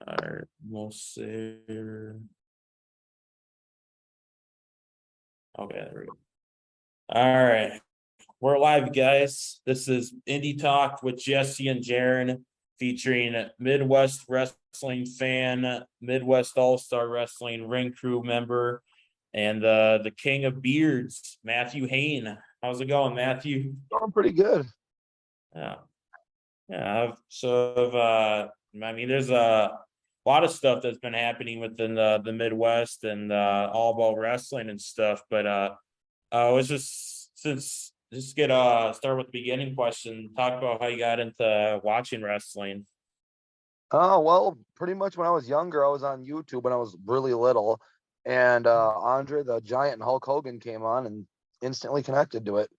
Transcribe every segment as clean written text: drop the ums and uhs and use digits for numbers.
All right, almost there. Okay, there we go. All right, we're live, guys. This is Indie Talk with Jesse and Jeryn, featuring Midwest Wrestling fan, Midwest All-Star Wrestling ring crew member, and the King of Beards, Matthew Huehn. How's it going, Matthew? Going pretty good. Yeah, yeah. I mean, there's a lot of stuff that's been happening within the Midwest and all about wrestling and stuff. But it's just get start with the beginning question. Talk about how you got into watching wrestling. Oh, well, pretty much when I was younger, I was on YouTube when I was really little, and Andre the Giant and Hulk Hogan came on and instantly connected to it.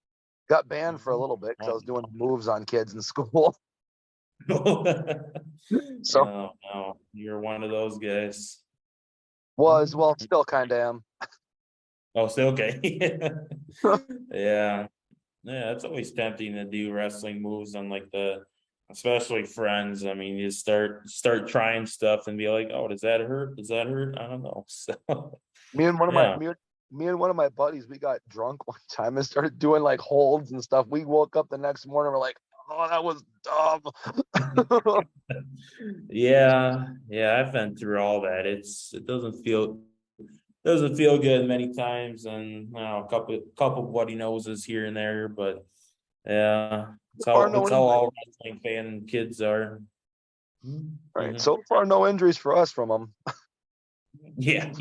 Got banned for a little bit because I was doing moves on kids in school. So No, no, you're one of those guys. still kind of am. Oh, still okay. Yeah. Yeah, it's always tempting to do wrestling moves on like especially friends. I mean, you start trying stuff and be like, oh, does that hurt? Does that hurt? I don't know. So Me and one of my yeah. me and one of my buddies, we got drunk one time and started doing like holds and stuff. We woke up the next morning, we're like, oh, that was dumb. Yeah, I've been through all that. It doesn't feel good many times, and you know, a couple bloody noses here and there, but yeah, So far, no it's how injuries. all wrestling fan kids are. Right. Mhm. So far, no injuries for us from them. Yeah.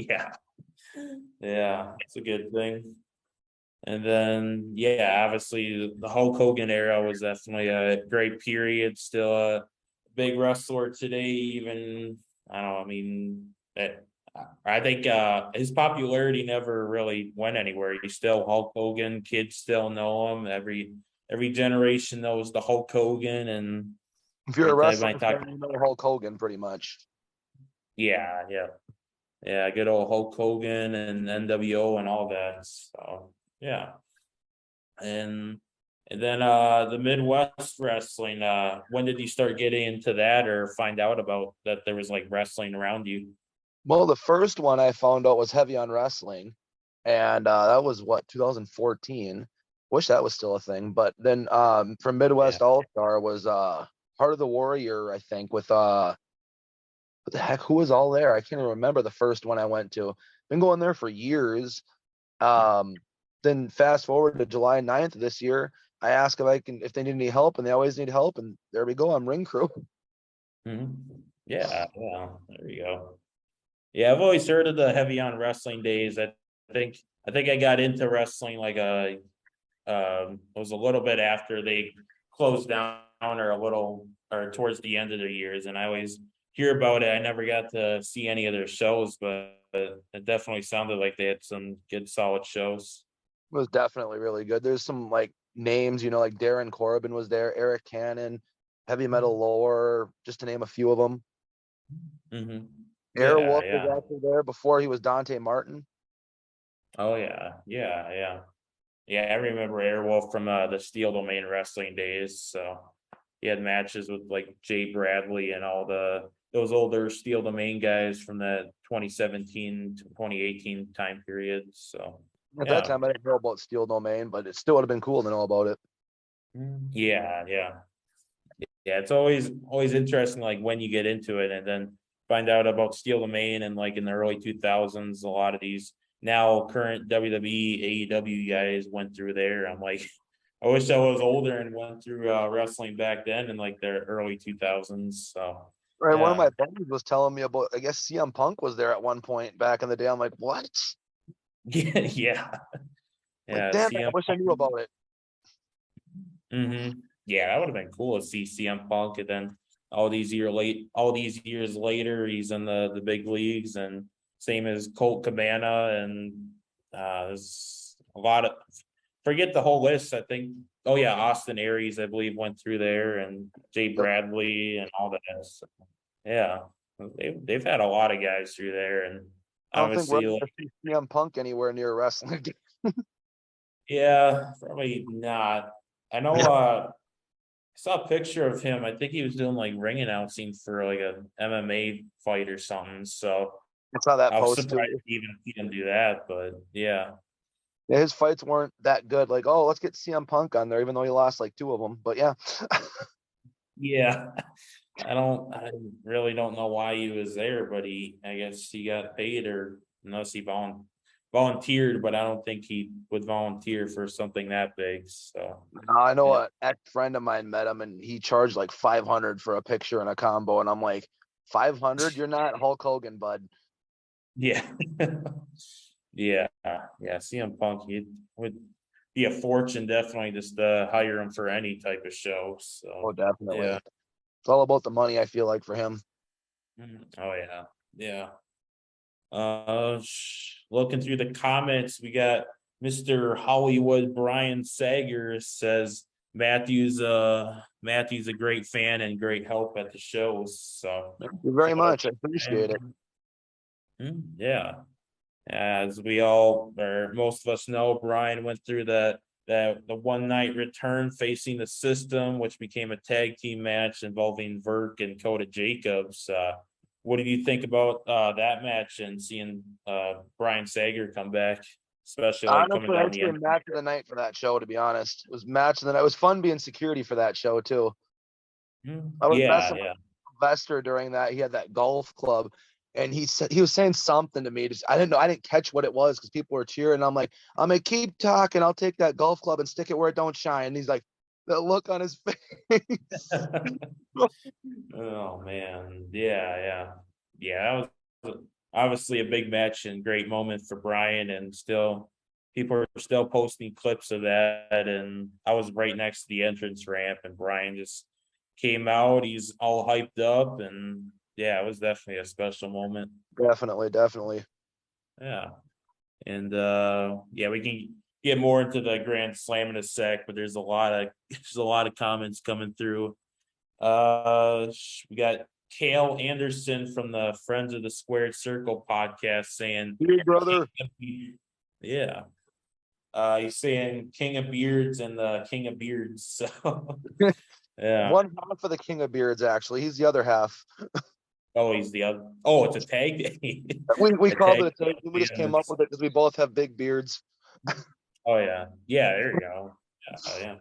Yeah, it's a good thing. And then, yeah, obviously the Hulk Hogan era was definitely a great period. Still a big wrestler today. Even I don't know. I mean, I think his popularity never really went anywhere. He's still Hulk Hogan. Kids still know him. Every generation knows the Hulk Hogan. And If you're a anytime wrestling I talk, fan, you know Hulk Hogan pretty much. yeah, good old Hulk Hogan and NWO and all that. So yeah. And then the Midwest wrestling, when did you start getting into that or find out about that there was like wrestling around you? Well, the first one I found out was Heavy on Wrestling, and that was what 2014. Wish that was still a thing. But then from Yeah. Midwest All Star was Heart of the Warrior, I think, with what the heck, who was all there? I can't even remember the first one I went to. Been going there for years. Um, then fast forward to July 9th of this year, I asked if they need any help, and they always need help, and there we go. I'm ring crew. Yeah, there you go. Yeah, I've always heard of the heavy on wrestling days. I think I got into wrestling like it was a little bit after they closed down or a little or towards the end of their years, and I always hear about it. I never got to see any of their shows, but it definitely sounded like they had some good solid shows. It was definitely really good. There's some like names, like Darren Corbin was there, Eric Cannon, Heavy Metal Lore, just to name a few of them. Mm-hmm. Yeah, Airwolf was yeah. actually there before he was Dante Martin. Oh yeah. Yeah, I remember Airwolf from the Steel Domain wrestling days. So he had matches with like Jay Bradley and all those older Steel Domain guys from the 2017 to 2018 time period. So At that yeah. time, I didn't know about Steel Domain, but it still would have been cool to know about it. Yeah. Yeah, it's always interesting like when you get into it and then find out about Steel Domain and like in the early 2000s, a lot of these now current WWE, AEW guys went through there. I'm like, I wish I was older and went through wrestling back then in like the early 2000s. So Right, one of yeah. my buddies was telling me about, I guess CM Punk was there at one point back in the day. I'm like, what? Yeah. Like, Yeah. damn it, I CM wish I knew about it. Yeah, that would have been cool to see CM Punk, and then all these years later, he's in the big leagues, and same as Colt Cabana, and there's a lot of forget the whole list. I think, oh yeah, Austin Aries, I believe, went through there, and Jay Yep. Bradley, and all that. So, yeah, they've had a lot of guys through there, and I don't think we're obviously, going like, to see CM Punk anywhere near wrestling again. yeah, probably not. I know. saw a picture of him. I think he was doing like ring announcing for like a MMA fight or something. So I saw that I was post surprised too. to even see him do that, but yeah. Yeah, his fights weren't that good. Like, oh, let's get CM Punk on there, even though he lost like 2 of them. But yeah, Yeah. I really don't know why he was there, but I guess he got paid, or unless he volunteered, but I don't think he would volunteer for something that big. So I know yeah. a ex friend of mine met him, and he charged like 500 for a picture and a combo, and I'm like, 500? You're not Hulk Hogan, bud. Yeah. Yeah. Yeah. CM Punk, it would be a fortune definitely just to hire him for any type of show. Oh, So definitely. yeah. It's all about the money. I feel like for him. Oh yeah. Yeah. Looking through the comments, we got Mr. Hollywood Brian Sager says Matthew's a great fan and great help at the shows. So Thank you very shout out much. I to appreciate it. Brian. Yeah. As we all, or most of us know, Brian went through the one night return facing the system, which became a tag team match involving Verk and Coda Jacobs. What did you think about that match and seeing Brian Sager come back, especially like coming Honestly, down I'd the say end? match of the night for that show. To be honest, it was match of the night. It was fun being security for that show too. I was Yeah, messing with yeah. Lester during that. He had that golf club, and he was saying something to me. Just, I didn't know. I didn't catch what it was because people were cheering. I'm like, I'm gonna keep talking. I'll take that golf club and stick it where it don't shine. And he's like, the look on his face. Oh man, yeah. That was obviously a big match and great moment for Brian, and still people are still posting clips of that. And I was right next to the entrance ramp, and Brian just came out. He's all hyped up, and yeah, it was definitely a special moment. Definitely, definitely. Yeah, and yeah, we can get more into the Grand Slam in a sec, but there's a lot of comments coming through. We got Kale Anderson from the Friends of the Squared Circle podcast saying, Hey, brother. yeah. He's saying King of Beards and the King of Beards. So yeah. One half of the King of Beards, actually. He's the other half. Oh, he's the other. Oh, it's a tag. We A called tag. it a tag team. We just Yeah. came up with it because we both have big beards. Oh yeah. Yeah. There you go. Yeah.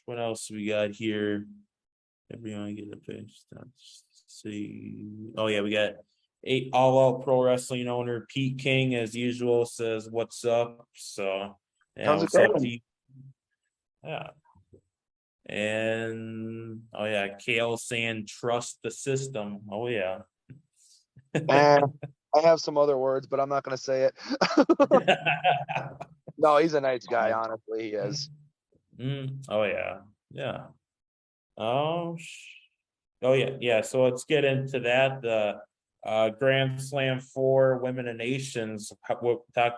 What else we got here? Everyone get a page. Let's see. Oh yeah, we got All Out Pro Wrestling owner Pete King, as usual, says what's up. So yeah, How's it what's up, going? Pete? Yeah. And oh yeah, Kale saying trust the system. Oh yeah. Eh, I have some other words, but I'm not going to say it. No, he's a nice guy. Honestly, he is. Oh yeah. Yeah. Oh, oh yeah. So let's get into that. The Grand Slam 4 Women and Nations. Talk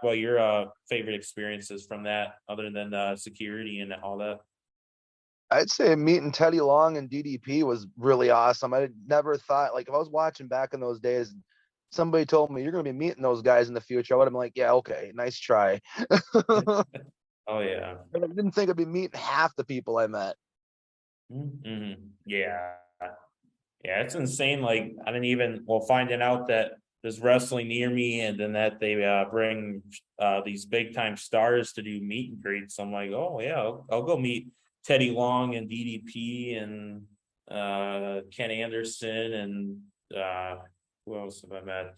about your favorite experiences from that, other than security and all that. I'd say meeting Teddy Long and DDP was really awesome. I never thought, like, if I was watching back in those days, somebody told me you're going to be meeting those guys in the future, I would have been like, yeah, okay, nice try. I Oh yeah. didn't think I'd be meeting half the people I met. Yeah. Yeah, it's insane. Like I didn't even finding out that there's wrestling near me, and then that they bring these big time stars to do meet and greets. I'm like, oh yeah, I'll go meet Teddy Long and DDP and Ken Anderson and who else have I met?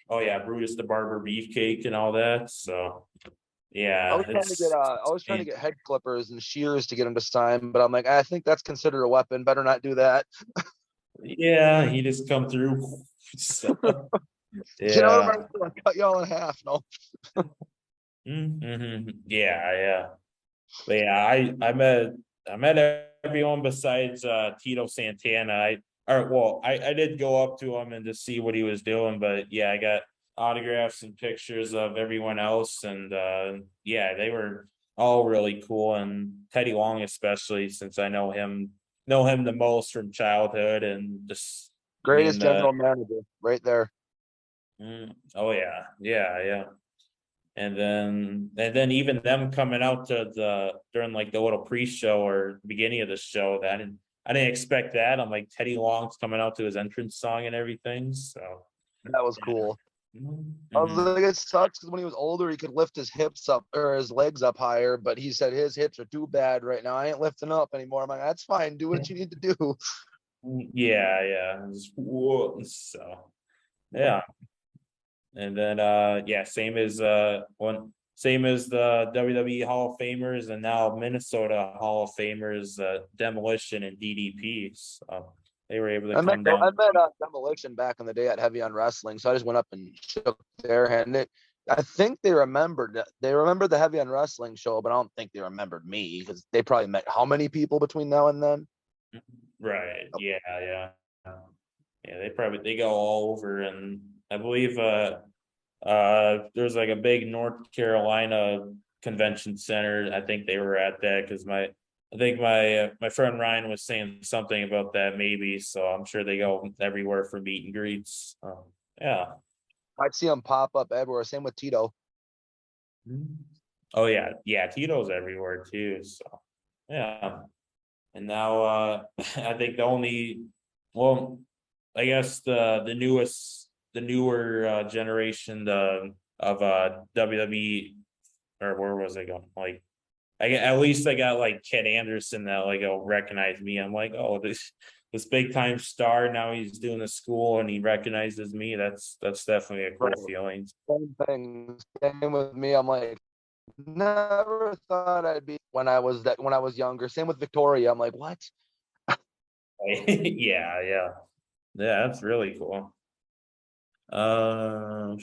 Oh yeah, Brutus the Barber Beefcake and all that. So yeah, it's I was trying to get head clippers and shears to get him to sign, but I'm like, I think that's considered a weapon. Better not do that. yeah, he just come through. So, You know what? yeah. I'll cut y'all in half. No. Yeah. But yeah, I met everyone besides Tito Santana. I did go up to him and to see what he was doing, but yeah, I got autographs and pictures of everyone else, and yeah, they were all really cool, and Teddy Long especially, since I know him the most from childhood, and just Greatest being general manager right there. oh yeah. And then even them coming out to during like the little pre-show or beginning of the show, that I didn't expect that. I'm like Teddy Long's coming out to his entrance song and everything. So That was yeah. cool. I was Mhm. like, it sucks because when he was older, he could lift his hips up or his legs up higher, but he said his hips are too bad right now. I ain't lifting up anymore. I'm like, that's fine. Do what you need to do. Yeah, yeah. Whoa. So yeah. And then yeah, same as the WWE Hall of Famers and now Minnesota Hall of Famers, Demolition and DDP. So they were able to come I down. met Demolition back in the day at Heavy on Wrestling, so I just went up and shook their hand. I think they remembered the Heavy on Wrestling show, but I don't think they remembered me because they probably met how many people between now and then. Right. Yeah, yeah. Yeah, they go all over, and I believe there's like a big North Carolina convention center. I think they were at that because I think my friend Ryan was saying something about that maybe. So I'm sure they go everywhere for meet and greets. Yeah. I'd see them pop up everywhere. Same with Tito. Oh yeah, yeah. Tito's everywhere too. So yeah. And now I think the only well, I guess the newer generation of WWE, or where was I going? Like at least I got like Ken Anderson that like will recognize me. I'm like, oh, this big time star, now he's doing the school and he recognizes me. That's definitely a cool Right. feeling. Same thing. Same with me. I'm like, never thought I'd be when I was younger. Same with Victoria. I'm like, what? Yeah, yeah. Yeah, that's really cool. Uh,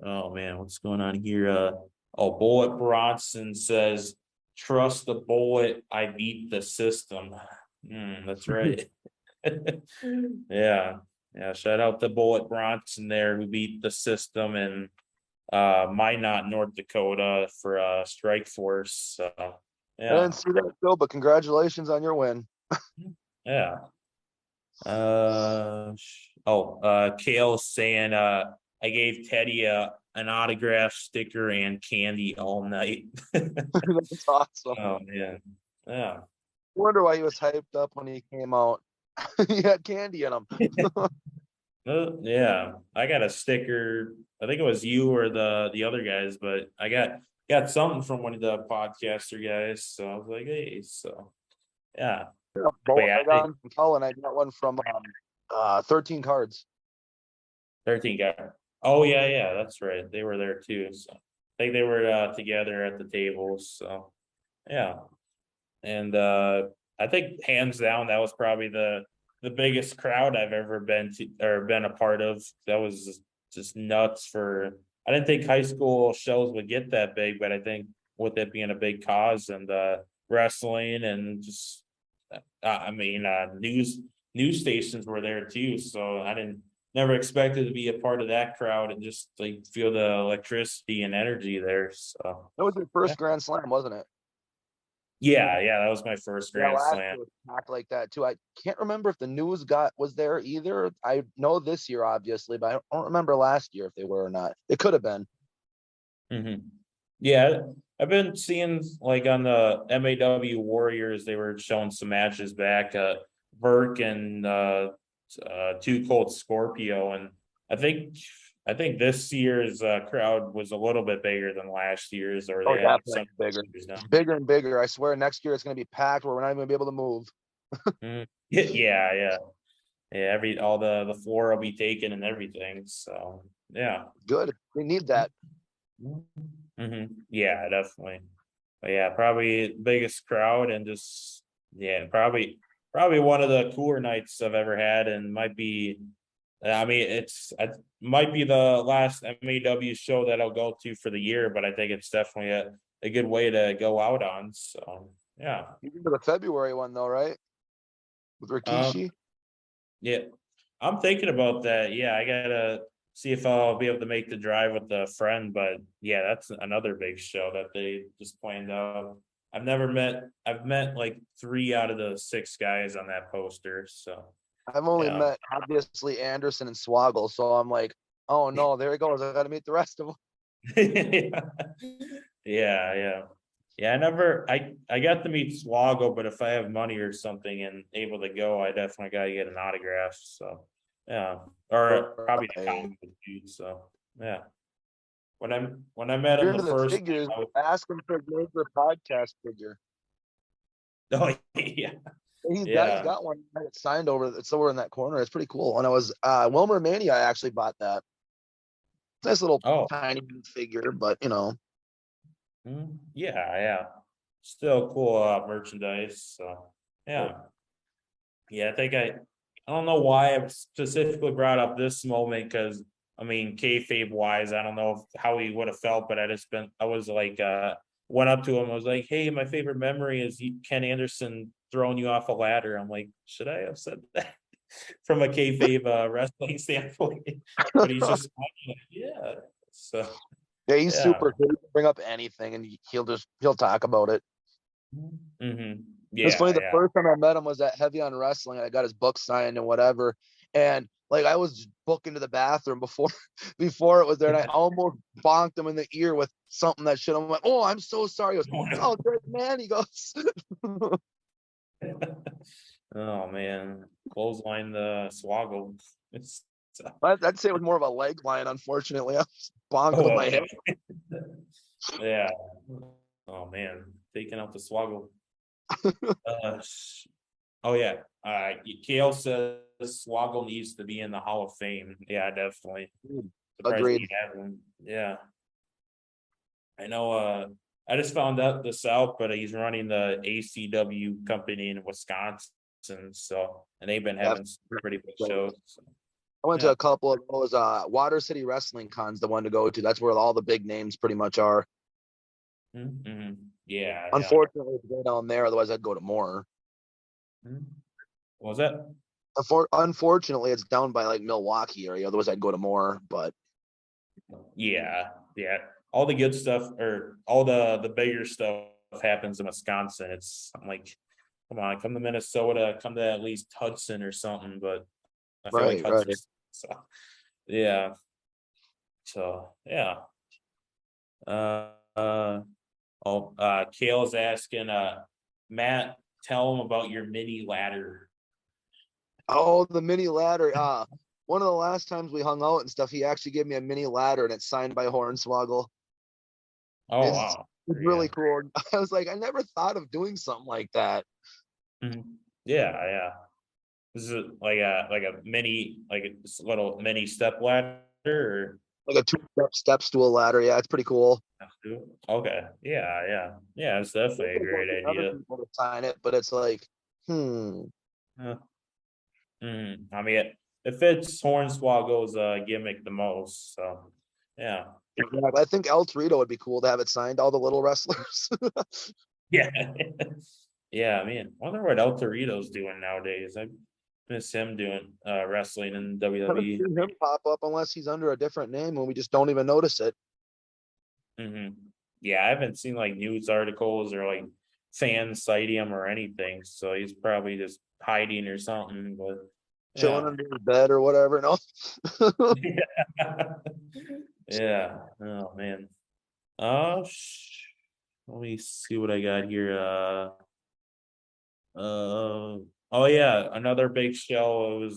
oh man, what's going on here? Oh, Bullet Bronson says, "Trust the bullet. I beat the system." That's right. Yeah, yeah. Shout out to Bullet Bronson there who beat the system in Minot, North Dakota for Strike Force. So I yeah, didn't see that still, but congratulations on your win. yeah. Kale saying I gave Teddy an autograph sticker and candy all night. That's awesome. Oh man. Yeah. I wonder why he was hyped up when he came out. He had candy in him. Yeah. I got a sticker. I think it was you or the other guys, but I got something from one of the podcaster guys. So I was like, hey, so yeah. But Both yeah, I got one from Colin. I got one from 13 cards. 13 guy. Oh yeah, yeah, that's right. They were there too. So I think they were together at the tables. So yeah. And I think hands down that was probably the biggest crowd I've ever been to or been a part of. That was just nuts for I didn't think high school shows would get that big, but I think with it being a big cause and wrestling and just I mean news stations were there too. So I didn't never expected to be a part of that crowd and just like feel the electricity and energy there. So That was your yeah. first Grand Slam, wasn't it? Yeah, yeah, that was my first Yeah, Grand last Slam. year was packed like that too. I can't remember if the news was there either. I know this year, obviously, but I don't remember last year if they were or not. It could have been. Yeah, I've been seeing like on the MAW Warriors, they were showing some matches back. Burke and Two Cold Scorpio, and I think I think this year's crowd was a little bit bigger than last year's, or Oh, they had definitely some bigger. years It's now. bigger and bigger. I swear next year it's going to be packed where we're not even going to be able to move. Yeah, yeah, yeah. All the floor will be taken and everything. So yeah. Good. We need that. Yeah, definitely. But yeah, probably biggest crowd and just yeah, probably one of the cooler nights I've ever had, and might be. I mean, it might be the last MAW show that I'll go to for the year, but I think it's definitely a good way to go out on. So yeah, You remember the February one though, right? With um, Rikishi. yeah, I'm thinking about that. Yeah, I gotta see if I'll be able to make the drive with a friend. But yeah, that's another big show that they just planned out. I've met like 3 out of the 6 guys on that poster. So I've only yeah. met obviously Anderson and Swoggle, so I'm like, oh no, there he goes. I got to meet the rest of them. Yeah. I got to meet Swoggle, but if I have money or something and able to go, I definitely gotta get an autograph. So yeah. Or probably the Right. comic book dude. So yeah. When I met him You're the into the first figures. time, Ask him for a major podcast figure. oh yeah. He's Yeah. got one signed over. It's over in that corner. It's pretty cool. And I was Wilmer Mania. I actually bought that. Nice little Oh, tiny figure, but you know. yeah. Still cool merchandise. So yeah. Yeah, I don't know why I specifically brought up this moment because I mean kayfabe wise, I don't know how he would have felt, but I was like went up to him, I was like, hey, my favorite memory is Ken Anderson throwing you off a ladder. I'm like, should I have said that from a kayfabe wrestling standpoint? But he's just yeah. So Yeah, he's yeah. super good. Bring up anything and he'll talk about it. Mm-hmm. It's funny, the Yeah. first time I met him was at Heavy on Wrestling, and I got his book signed and whatever. And like I was booking to the bathroom before before it was there, and I almost bonked him in the ear with something that shit. I'm like, oh, I'm so sorry. He goes, it's all good, man. He goes, Oh man, clothesline the Swoggle. It's I'd say it was more of a leg line, unfortunately. I was bonked him in oh my head. yeah. Oh man, taking out the Swoggle. Uh, oh yeah. Kale says Swoggle needs to be in the Hall of Fame. Yeah, definitely. Surprised Agreed. he hasn't. Yeah. I know I just found out this out, but he's running the ACW company in Wisconsin. So and they've been having some pretty good shows. So, I went to yeah. a couple of those Water City Wrestling Cons, the one to go to. That's where all the big names pretty much are. Mm-hmm. Yeah. Unfortunately, it's way down there. Otherwise, I'd go to more. Mhm. What was that? Unfortunately, it's down by like Milwaukee area. Otherwise, I'd go to more. But Yeah. All the good stuff or all the bigger stuff happens in Wisconsin. I'm like, come on, come to Minnesota, come to at least Hudson or something. But I feel like right. Hudson. So yeah. So yeah. Uh, uh Kale's asking Matt, tell him about your mini ladder. Oh, the mini ladder. One of the last times we hung out and stuff, he actually gave me a mini ladder, and it's signed by Hornswoggle. Oh It's wow. it's Yeah. really cool. I was like, I never thought of doing something like that. Mhm. Yeah. This is like a mini like a little mini step ladder or Like a two-step stool ladder. Yeah, it's pretty cool. okay. Yeah, it's definitely a great Other idea. people to sign it, but it's like, hmm. Yeah. I mean it fits Hornswoggle's gimmick the most. So yeah. I think El Torito would be cool to have it signed. All the little wrestlers. Yeah. Yeah, man. I wonder what El Torito's doing nowadays. I miss him doing wrestling in Haven't WWE. seen him pop up unless he's under a different name and we just don't even notice it. Yeah, I haven't seen like news articles or like fans citing him or anything. So he's probably just hiding or something. But Chilling yeah. under his bed or whatever. No. Yeah. Oh man. Let me see what I got here. Oh yeah, another big show. It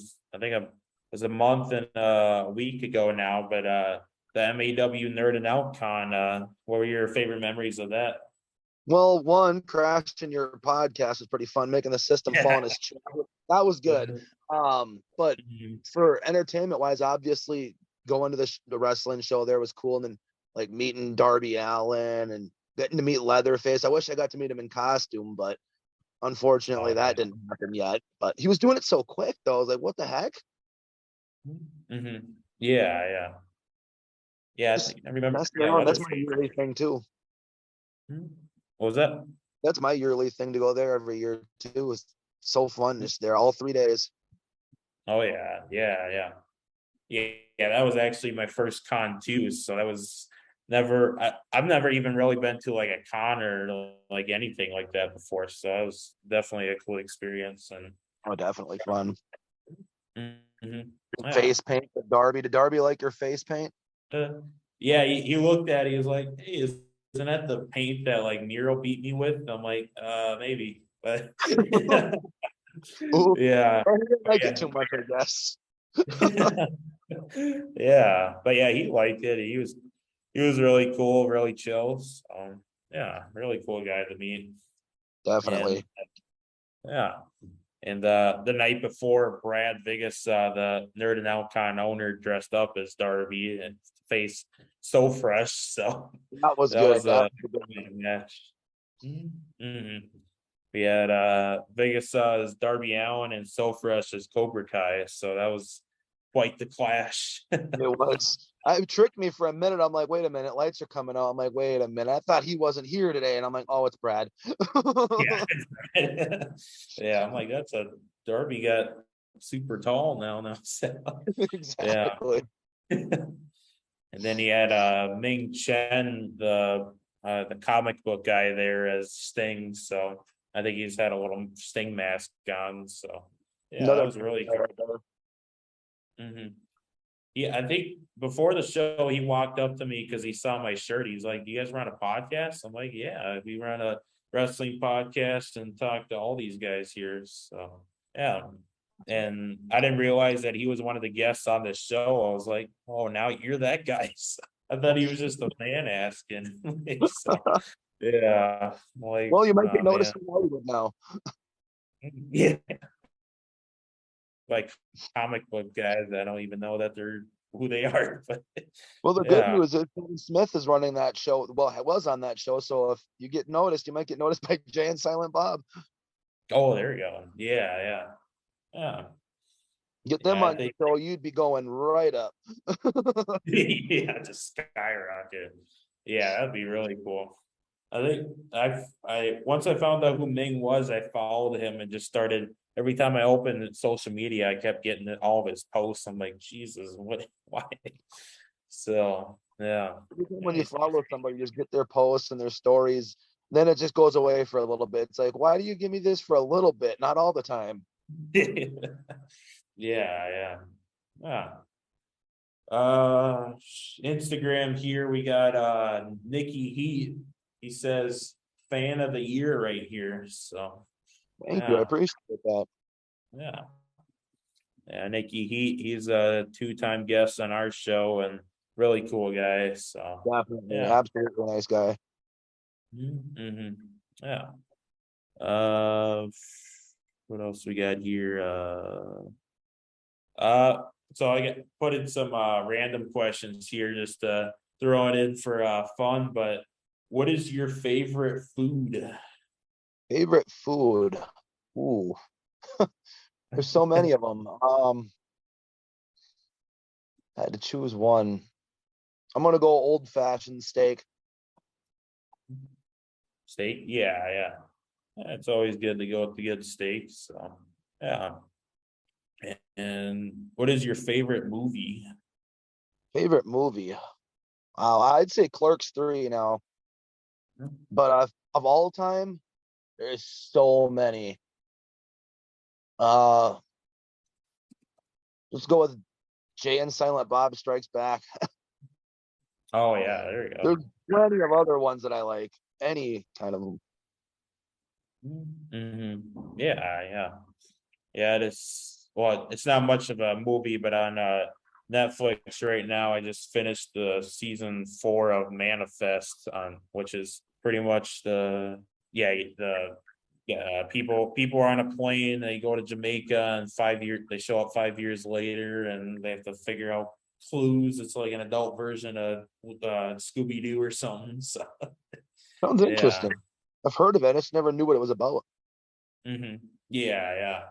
was a month and a week ago now, but the MAW Nerd and Out Con. What were your favorite memories of that? Well, one, crashing your podcast was pretty fun, making the system fall on Yeah. his chair. That was good. But Mhm. for entertainment wise, obviously going to the wrestling show there was cool. And then like meeting Darby Allin and getting to meet Leatherface. I wish I got to meet him in costume, but unfortunately Oh, that didn't happen yet. But he was doing it so quick though. I was like, what the heck? yeah. Yeah, I Just think I remember. messing Yeah, around. That's my Leatherface. yearly thing too. What was that? That's my yearly thing to go there every year too. It's so fun. Just there all 3 days. Oh yeah. That was actually my first con too. So that was I've never even really been to like a con or like anything like that before. So that was definitely a cool experience. And Oh, definitely fun. mhm, yeah, Face paint with Darby. Did Darby like your face paint? uh, yeah, he looked at it, he was like, hey, isn't that the paint that like Nero beat me with? I'm like, maybe. But Ooh, yeah. well, he didn't But like it yeah. too much, I guess. Yeah. But yeah, he liked it. He was really cool, really chill. So yeah, really cool guy to meet. And Definitely. yeah. And the night before, Brad Vegas, the Nerd and Alcon owner, dressed up as Darby and face so fresh. So That was that was good. That a was a good one. match. hmm We had Vegas as Darby Allen and So Fresh as Cobra Kai. So that was quite the clash. It was. It tricked me for a minute. I'm like, wait a minute, lights are coming out. I'm like, wait a minute. I thought he wasn't here today. And I'm like, oh, it's Brad. Yeah. Yeah, I'm like, that's a Darby got super tall now. So yeah. Exactly. And then he had Ming Chen, the comic book guy there as Sting. So I think he's had a little Sting mask on. So yeah, that Another was good really guy right there. cool. Yeah, I think before the show he walked up to me because he saw my shirt. He's like, "Do you guys run a podcast?" I'm like, "Yeah, we run a wrestling podcast and talk to all these guys here." So yeah. And I didn't realize that he was one of the guests on this show. I was like, "Oh, now you're that guy." So I thought he was just a fan asking. So yeah, I'm like, Well, you might get oh man, noticed in Hollywood now. yeah, like comic book guys. I don't even know that they're who they are, but Well, the good yeah. news is Kevin Smith is running that show. Well, was on that show. So if you get noticed, you might get noticed by Jay and Silent Bob. Oh, there you go. Yeah, yeah, Get yeah. them I on your think show, you'd be going right up. yeah, just skyrocket. Yeah, that'd be really cool. I think I once I found out who Ming was, I followed him and just started every time I opened social media, I kept getting all of his posts. I'm like, Jesus, what why? So yeah. When you Nice. follow somebody, you just get their posts and their stories. Then it just goes away for a little bit. It's like, why do you give me this for a little bit, not all the time? Yeah. Yeah. Instagram here we got Nikki Heat. He says fan of the year right here. So Thank you. I yeah, appreciate that. yeah. Yeah, Nikki Heat, he's a two-time guest on our show and really cool guy. So Definitely. yeah. Absolutely nice guy. hmm Yeah. Uh what else we got here? So I get put in some random questions here just to throw it in for fun, but what is your favorite food? Favorite food. Ooh, there's so many of them. I had to choose one. I'm gonna go old fashioned steak. Steak? Yeah. It's always good to go with the good steak. So yeah. And what is your favorite movie? Favorite movie. I'd say Clerks 3 now, but of all time, there's so many. Uh, let's go with Jay and Silent Bob Strikes Back. Oh yeah, there you There's go. plenty of other ones that I like. Any kind of Yeah. Yeah, it is. Well, it's not much of a movie, but on Netflix right now, I just finished the season 4 of Manifest, on which is pretty much the people are on a plane, they go to Jamaica, and 5 years they show up 5 years later, and they have to figure out clues. It's like an adult version of Scooby Doo or something. So sounds yeah. interesting. I've heard of it. I just never knew what it was about. hmm Yeah.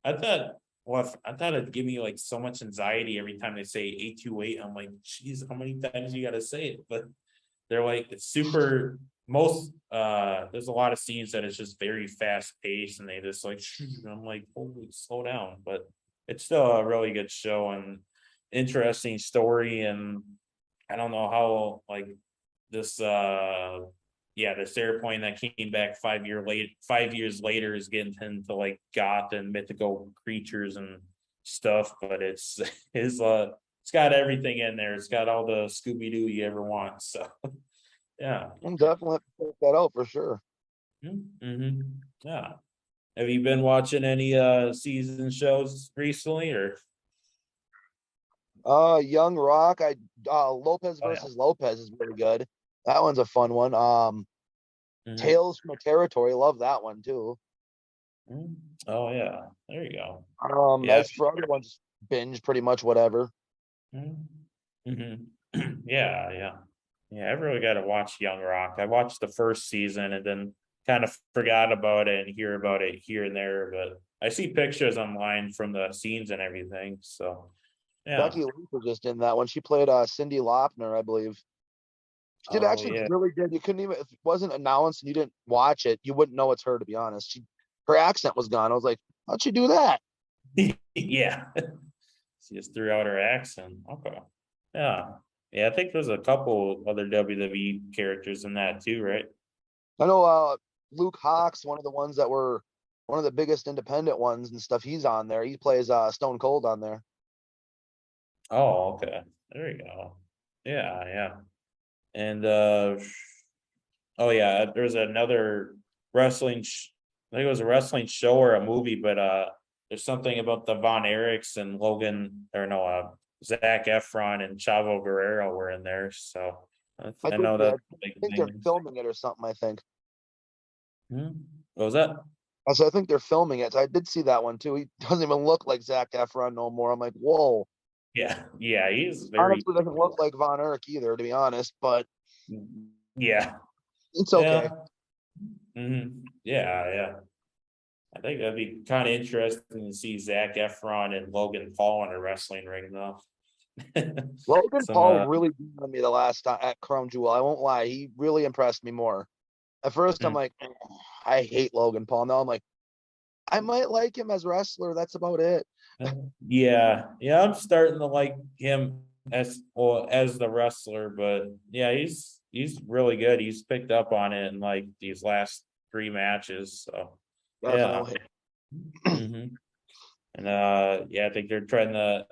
I thought, well, I thought it'd give me like so much anxiety every time they say 828. I'm like, geez, how many times you got to say it? But they're like, it's super. There's a lot of scenes that it's just very fast paced, and they just like, I'm like, holy, slow down. But it's still a really good show and interesting story. And I don't know how like this the Sarah Point that came back 5 years later is getting into like goth and mythical creatures and stuff, but it's his it's got everything in there. It's got all the Scooby Doo you ever want. So yeah. I'm definitely have to check that out for sure. Mm-hmm. Yeah. Have you been watching any season shows recently or? Young Rock, Lopez Oh yeah. versus Lopez is really good. That one's a fun one. Mhm. Tales from a Territory, love that one too. Mhm. Oh yeah. There you go. Yeah. As for other ones, binge pretty much whatever. Mm-hmm. Yeah, yeah. Yeah, I really got to watch Young Rock. I watched the first season and then kind of forgot about it and hear about it here and there, but I see pictures online from the scenes and everything. So, yeah. Becky Lynch was just in that one. She played Cindy Lopner, I believe. She did Oh, actually yeah. really good. You couldn't even if it wasn't announced and you didn't watch it, you wouldn't know it's her to be honest. Her accent was gone. I was like, how'd she do that? Yeah. She just threw out her accent. Okay. Yeah. Yeah, I think there's a couple other WWE characters in that too, right? I know Luke Hawx, one of the ones that were one of the biggest independent ones and stuff. He's on there. He plays Stone Cold on there. Oh, okay. There you go. Yeah, yeah. And oh yeah, there's another wrestling. I think it was a wrestling show or a movie, but there's something about the Von Erichs and Logan, or no, Zach Efron and Chavo Guerrero were in there. So I I did know see. I that big think they're thing. filming it or something. I think. What was that? I think they're filming it. I did see that one too. He doesn't even look like Zach Efron no more. I'm like, whoa. Yeah, yeah, he's very. Honestly, doesn't look like Von Erich either, to be honest. But Yeah, it's yeah, okay. yeah, yeah. I think that'd be kind of interesting to see Zach Efron and Logan Paul in a wrestling ring, though. Logan Some Paul really grew on me the last time at Crown Jewel. I won't lie. He really impressed me more. At first, I'm mm, like, I hate Logan Paul. Now I'm like, I might like him as wrestler. That's about it. yeah, yeah, I'm starting to like him as well as the wrestler, but yeah, he's really good. He's picked up on it in like these last three matches. So yeah. Definitely. hmm And yeah, I think they're trying to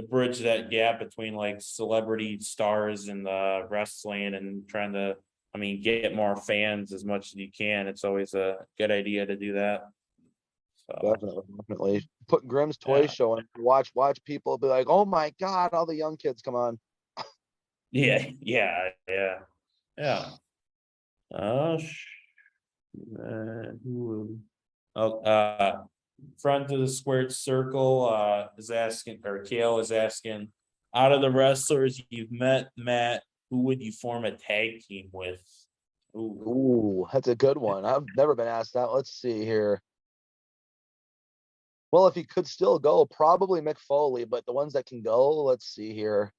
bridge that gap between like celebrity stars and the wrestling and trying to, I mean, get more fans as much as you can. It's always a good idea to do that. So Definitely. Put Grimm's Toy yeah. Show and watch people be like, oh my God, all the young kids come on. Yeah, yeah, yeah, yeah. Uh, who? Oh, front of the squared circle is asking, or Kale is asking, out of the wrestlers you've met, Matt, who would you form a tag team with? Ooh, Ooh, that's a good one. I've never been asked that. Let's see here. Well, if he could still go, probably Mick Foley, but the ones that can go, let's see here.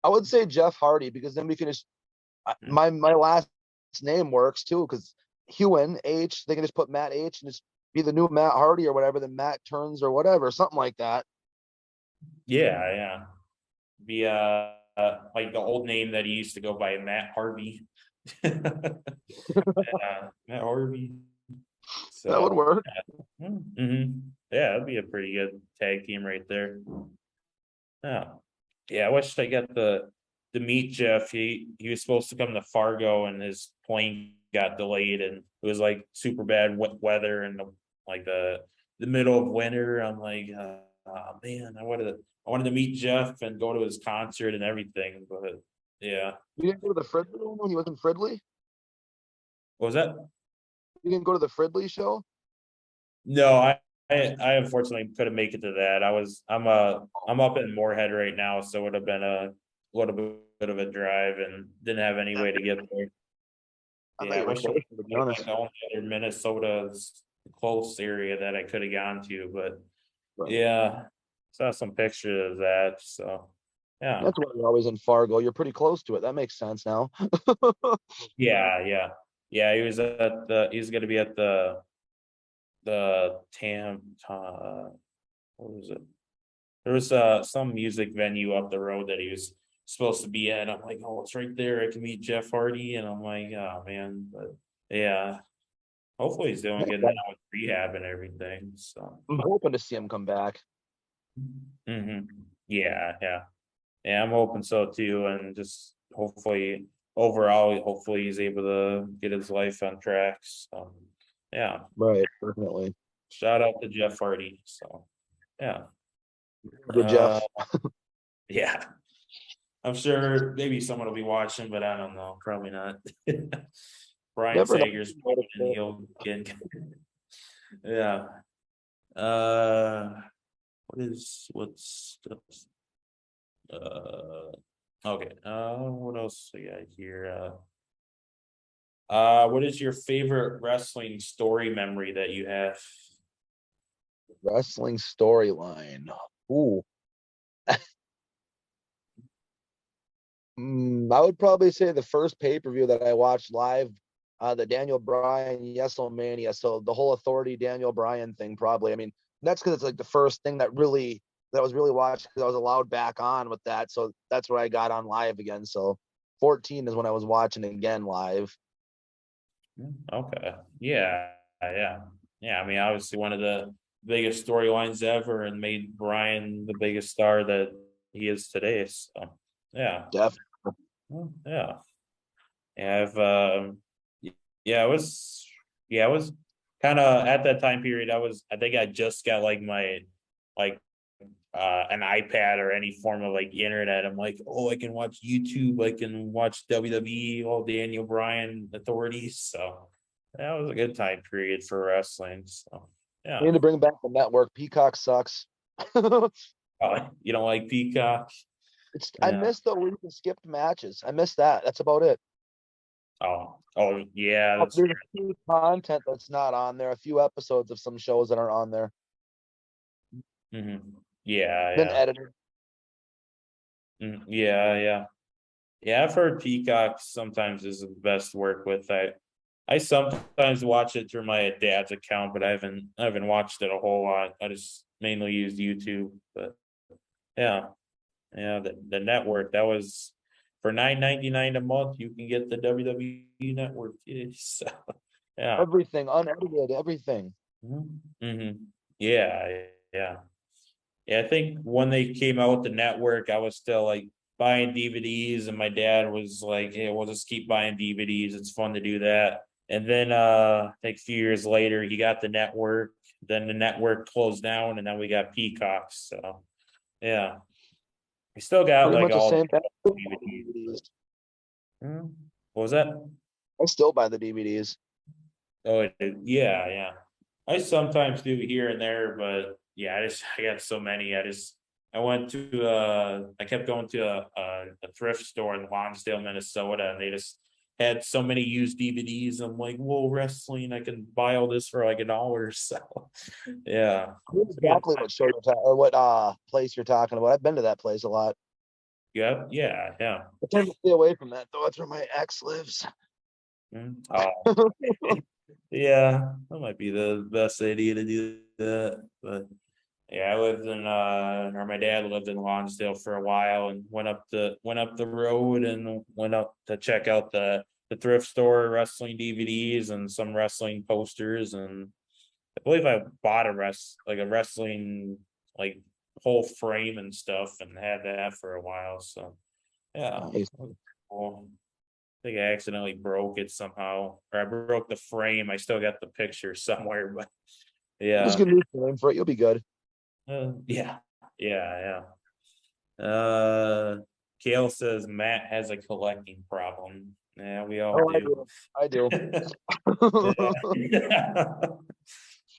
I would say Jeff Hardy because then we can just my last name works too because Huehn H. They can just put Matt H. and just be the new Matt Hardy or whatever. Then Matt turns or whatever, something like that. yeah, yeah. Be like the old name that he used to go by, Matt Harvey. Matt Harvey. That would So work. yeah, that'd be a pretty good tag team right there. Yeah. Yeah, I wish I got the meet Jeff. He was supposed to come to Fargo and his plane got delayed and it was like super bad weather and like the middle of winter. I'm like, oh man, I wanted to meet Jeff and go to his concert and everything, but yeah. You didn't go to the Fridley one when he was in Fridley? What was that? You didn't go to the Fridley show? No, I unfortunately couldn't make it to that. I'm up in Moorhead right now, so it would have been a little bit of a drive and didn't have any way to get there. I Yeah, thought I you were wish it close, was to be like honest. the only other Minnesota's close area that I could have gone to, but But yeah, saw some pictures of that. So yeah, that's why you're always in Fargo. You're pretty close to it. That makes sense now. yeah, yeah, yeah. He's gonna be at the what was it? There was some music venue up the road that he was supposed to be at. I'm like, oh, it's right there. I can meet Jeff Hardy, and I'm like, oh man, but yeah, hopefully he's doing good now with rehab and everything. So I'm hoping to see him come back. Yeah, yeah. Yeah, I'm hoping so too, and just hopefully overall, hopefully he's able to get his life on track. So yeah, Right, definitely. shout out to Jeff Hardy. So yeah. Good Uh Jeff. yeah. I'm sure maybe someone will be watching, but I don't know. Probably not. Brian Never Sager's probably an know. heel again. Yeah. What's uh okay. What else we got here? What is your favorite wrestling story memory that you have? Wrestling storyline. Ooh. I would probably say the first pay-per-view that I watched live, the Daniel Bryan Mania. So the whole Authority Daniel Bryan thing, probably. I mean, that's because it's like the first thing that was really watched because I was allowed back on with that. So that's where I got on live again. So 14 is when I was watching again live. Okay. Yeah, yeah. Yeah, I mean, obviously one of the biggest storylines ever and made Brian the biggest star that he is today. So yeah. Definitely. Yeah. Yeah, yeah, it was kind of at that time period. I think I just got like my, like, an iPad or any form of like internet. I'm like, oh, I can watch YouTube, I can watch WWE, all Daniel Bryan authorities. So that was a good time period for wrestling. So We yeah. need to bring back the network. Peacock sucks. You don't like Peacock? I Yeah. miss the week of skipped matches. I miss that. That's about it. Oh yeah, that's There's a few content that's not on there. A few episodes of some shows that aren't on there. Yeah, Been yeah. edited. Yeah, yeah. Yeah, I've heard Peacock sometimes is the best to work with. I sometimes watch it through my dad's account, but I haven't watched it a whole lot. I just mainly use YouTube. But yeah, yeah, the network that was for $9.99 a month. You can get the WWE network. So, yeah. Everything unedited. Everything. hmm Yeah, yeah. Yeah, I think when they came out with the network, I was still like buying DVDs, and my dad was like, "Hey, we'll just keep buying DVDs. It's fun to do that." And then I think a few years later, he got the network. Then the network closed down, and then we got Peacock. So yeah, we still got Pretty like much the all same thing. the DVDs. DVDs. What was that? I still buy the DVDs. Oh, yeah, yeah. I sometimes do here and there, but yeah, I got so many. I went to I kept going to a thrift store in Lonsdale, Minnesota, and they just had so many used DVDs. I'm like, whoa, wrestling! I can buy all this for like $1. So yeah, I know it's a good exactly time. what show you're talking or what place you're talking about. I've been to that place a lot. Yeah, yeah, yeah. I tend to stay away from that though. That's where my ex lives. Oh, yeah, that might be the best idea to do that, but. Yeah, I lived in or my dad lived in Lonsdale for a while and went up the road and went up to check out the thrift store, wrestling DVDs and some wrestling posters, and I believe I bought like a wrestling like whole frame and stuff and had that for a while. So yeah. Nice. Cool. I think I accidentally broke it somehow, or I broke the frame. I still got the picture somewhere, but Just yeah. get a new frame for it. You'll be good. Yeah, yeah, yeah. Kale says Matt has a collecting problem. Yeah, we all Oh, I do. do. I do. Yeah.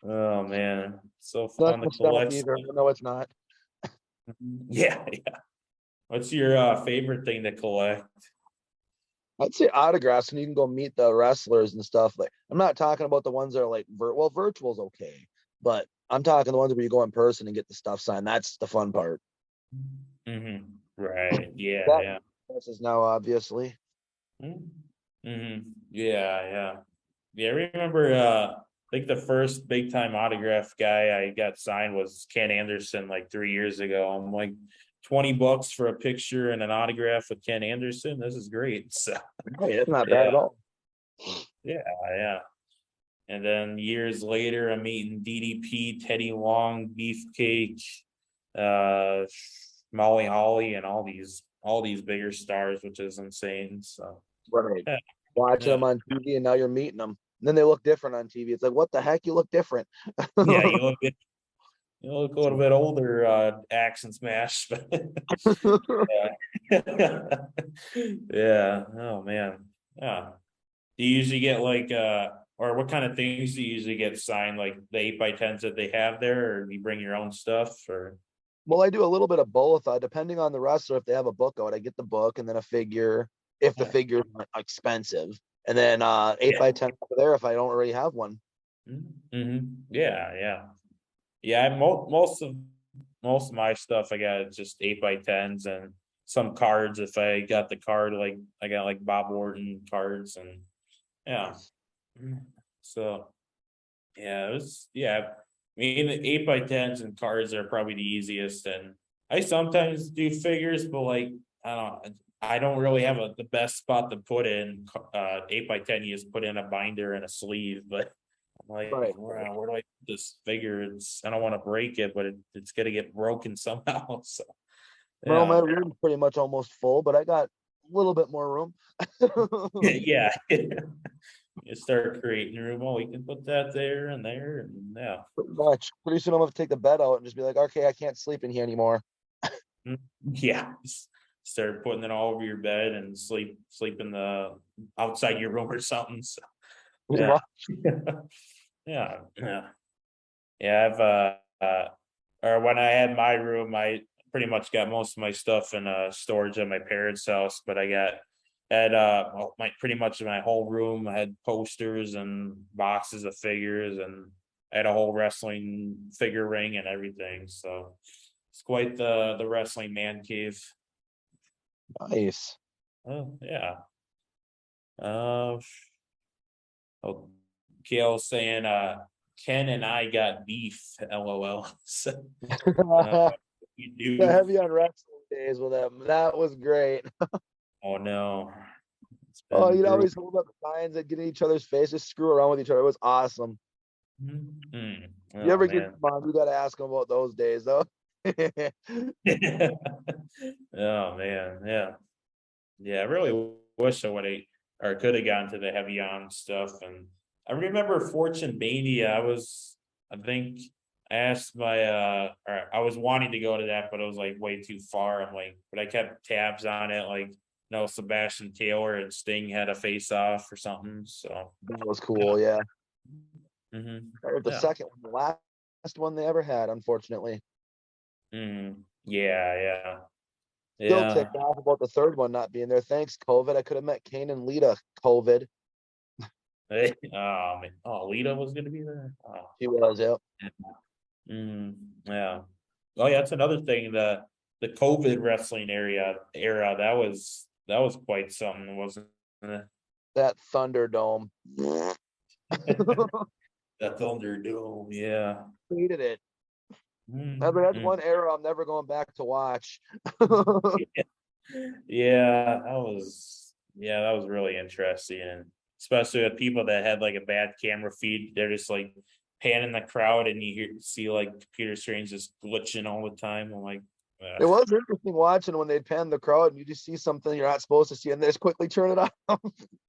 Oh man, so Not fun to my stuff collect. either. No, it's not. Yeah, yeah. What's your favorite thing to collect? I'd say autographs, and you can go meet the wrestlers and stuff. Like, I'm not talking about the ones that are like virtual's okay, but I'm talking the ones where you go in person and get the stuff signed. That's the fun part. Right. Yeah, That yeah. this is now obviously. Yeah, yeah. Yeah, I remember I think the first big time autograph guy I got signed was Ken Anderson like 3 years ago. I'm like $20 for a picture and an autograph with Ken Anderson. This is great. So Hey, that's not bad yeah, at all. yeah, yeah. And then years later I'm meeting DDP, Teddy Long, Beefcake, Molly Holly and all these bigger stars, which is insane. So Right. yeah, Watching yeah, them on TV and now you're meeting them. And then they look different on TV. It's like, what the heck? You look different. yeah. You look a little bit older, Axe Smash, but yeah. Yeah. Oh man. Yeah. Do you usually get like or what kind of things do you usually get signed, like the 8x10s that they have there, or do you bring your own stuff or Well, I do a little bit of both. Depending on the wrestler, if they have a book out, I get the book and then a figure if the figure is expensive. And then 8x10 over there if I don't already have one. Yeah, yeah. Yeah, most of my stuff I got just 8x10s and some cards if I got the card, like I got like Bob Orton cards and yeah. So yeah, it was yeah. I mean the 8x10s and cards are probably the easiest, and I sometimes do figures, but like I don't really have the best spot to put in 8x10. You just put in a binder and a sleeve, but I'm like, Right. where do I put this figure? I don't want to break it, but it's gonna get broken somehow. So Well, my yeah, room's pretty much almost full, but I got a little bit more room. yeah. You start creating room. Oh, you can put that there and there, and yeah. Pretty much. Pretty soon I'm gonna take the bed out and just be like, okay, I can't sleep in here anymore. Yeah, start putting it all over your bed and sleep in the outside your room or something. So Pretty yeah, much. yeah, yeah, yeah. Or when I had my room, I pretty much got most of my stuff in storage at my parents' house. But I got had well, my pretty much my whole room. I had posters and boxes of figures, and I had a whole wrestling figure ring and everything. So it's quite the wrestling man cave. Nice. Oh yeah. Uh, oh, Gail saying, Ken and I got beef. LOL. So, uh, you The do. heavy on wrestling days with them. That was great. Oh no, it's Oh, been you'd brutal. always hold up signs and get in each other's faces, screw around with each other. It was awesome. You Oh ever get man. them on, you gotta ask them about those days though. Oh man. Yeah. Yeah. I really wish I would have or could have gotten to the heavy on stuff. And I remember Fortune Mania. I think I asked or I was wanting to go to that, but it was like way too far. I'm like, but I kept tabs on it, like, Sebastian Taylor and Sting had a face off or something. So, That was yeah. cool, yeah. Or the Yeah. second one, the last one they ever had, unfortunately. Yeah. Yeah. Still Yeah. ticked off about the third one not being there. Thanks, COVID. I could have met Kane and Lita. COVID. Oh, man. Oh, Lita was going to be there. Oh. He was, yep. Yeah. Oh yeah, that's another thing. The COVID wrestling era that was quite something, wasn't it? That Thunderdome. The Thunderdome, yeah. Hated it. That's Mm. one era I'm never going back to watch. Yeah, that was really interesting, and especially with people that had like a bad camera feed, they're just like panning the crowd, and see like computer screens just glitching all the time. I'm like, It was interesting watching when they'd pan the crowd and you just see something you're not supposed to see and they just quickly turn it off. I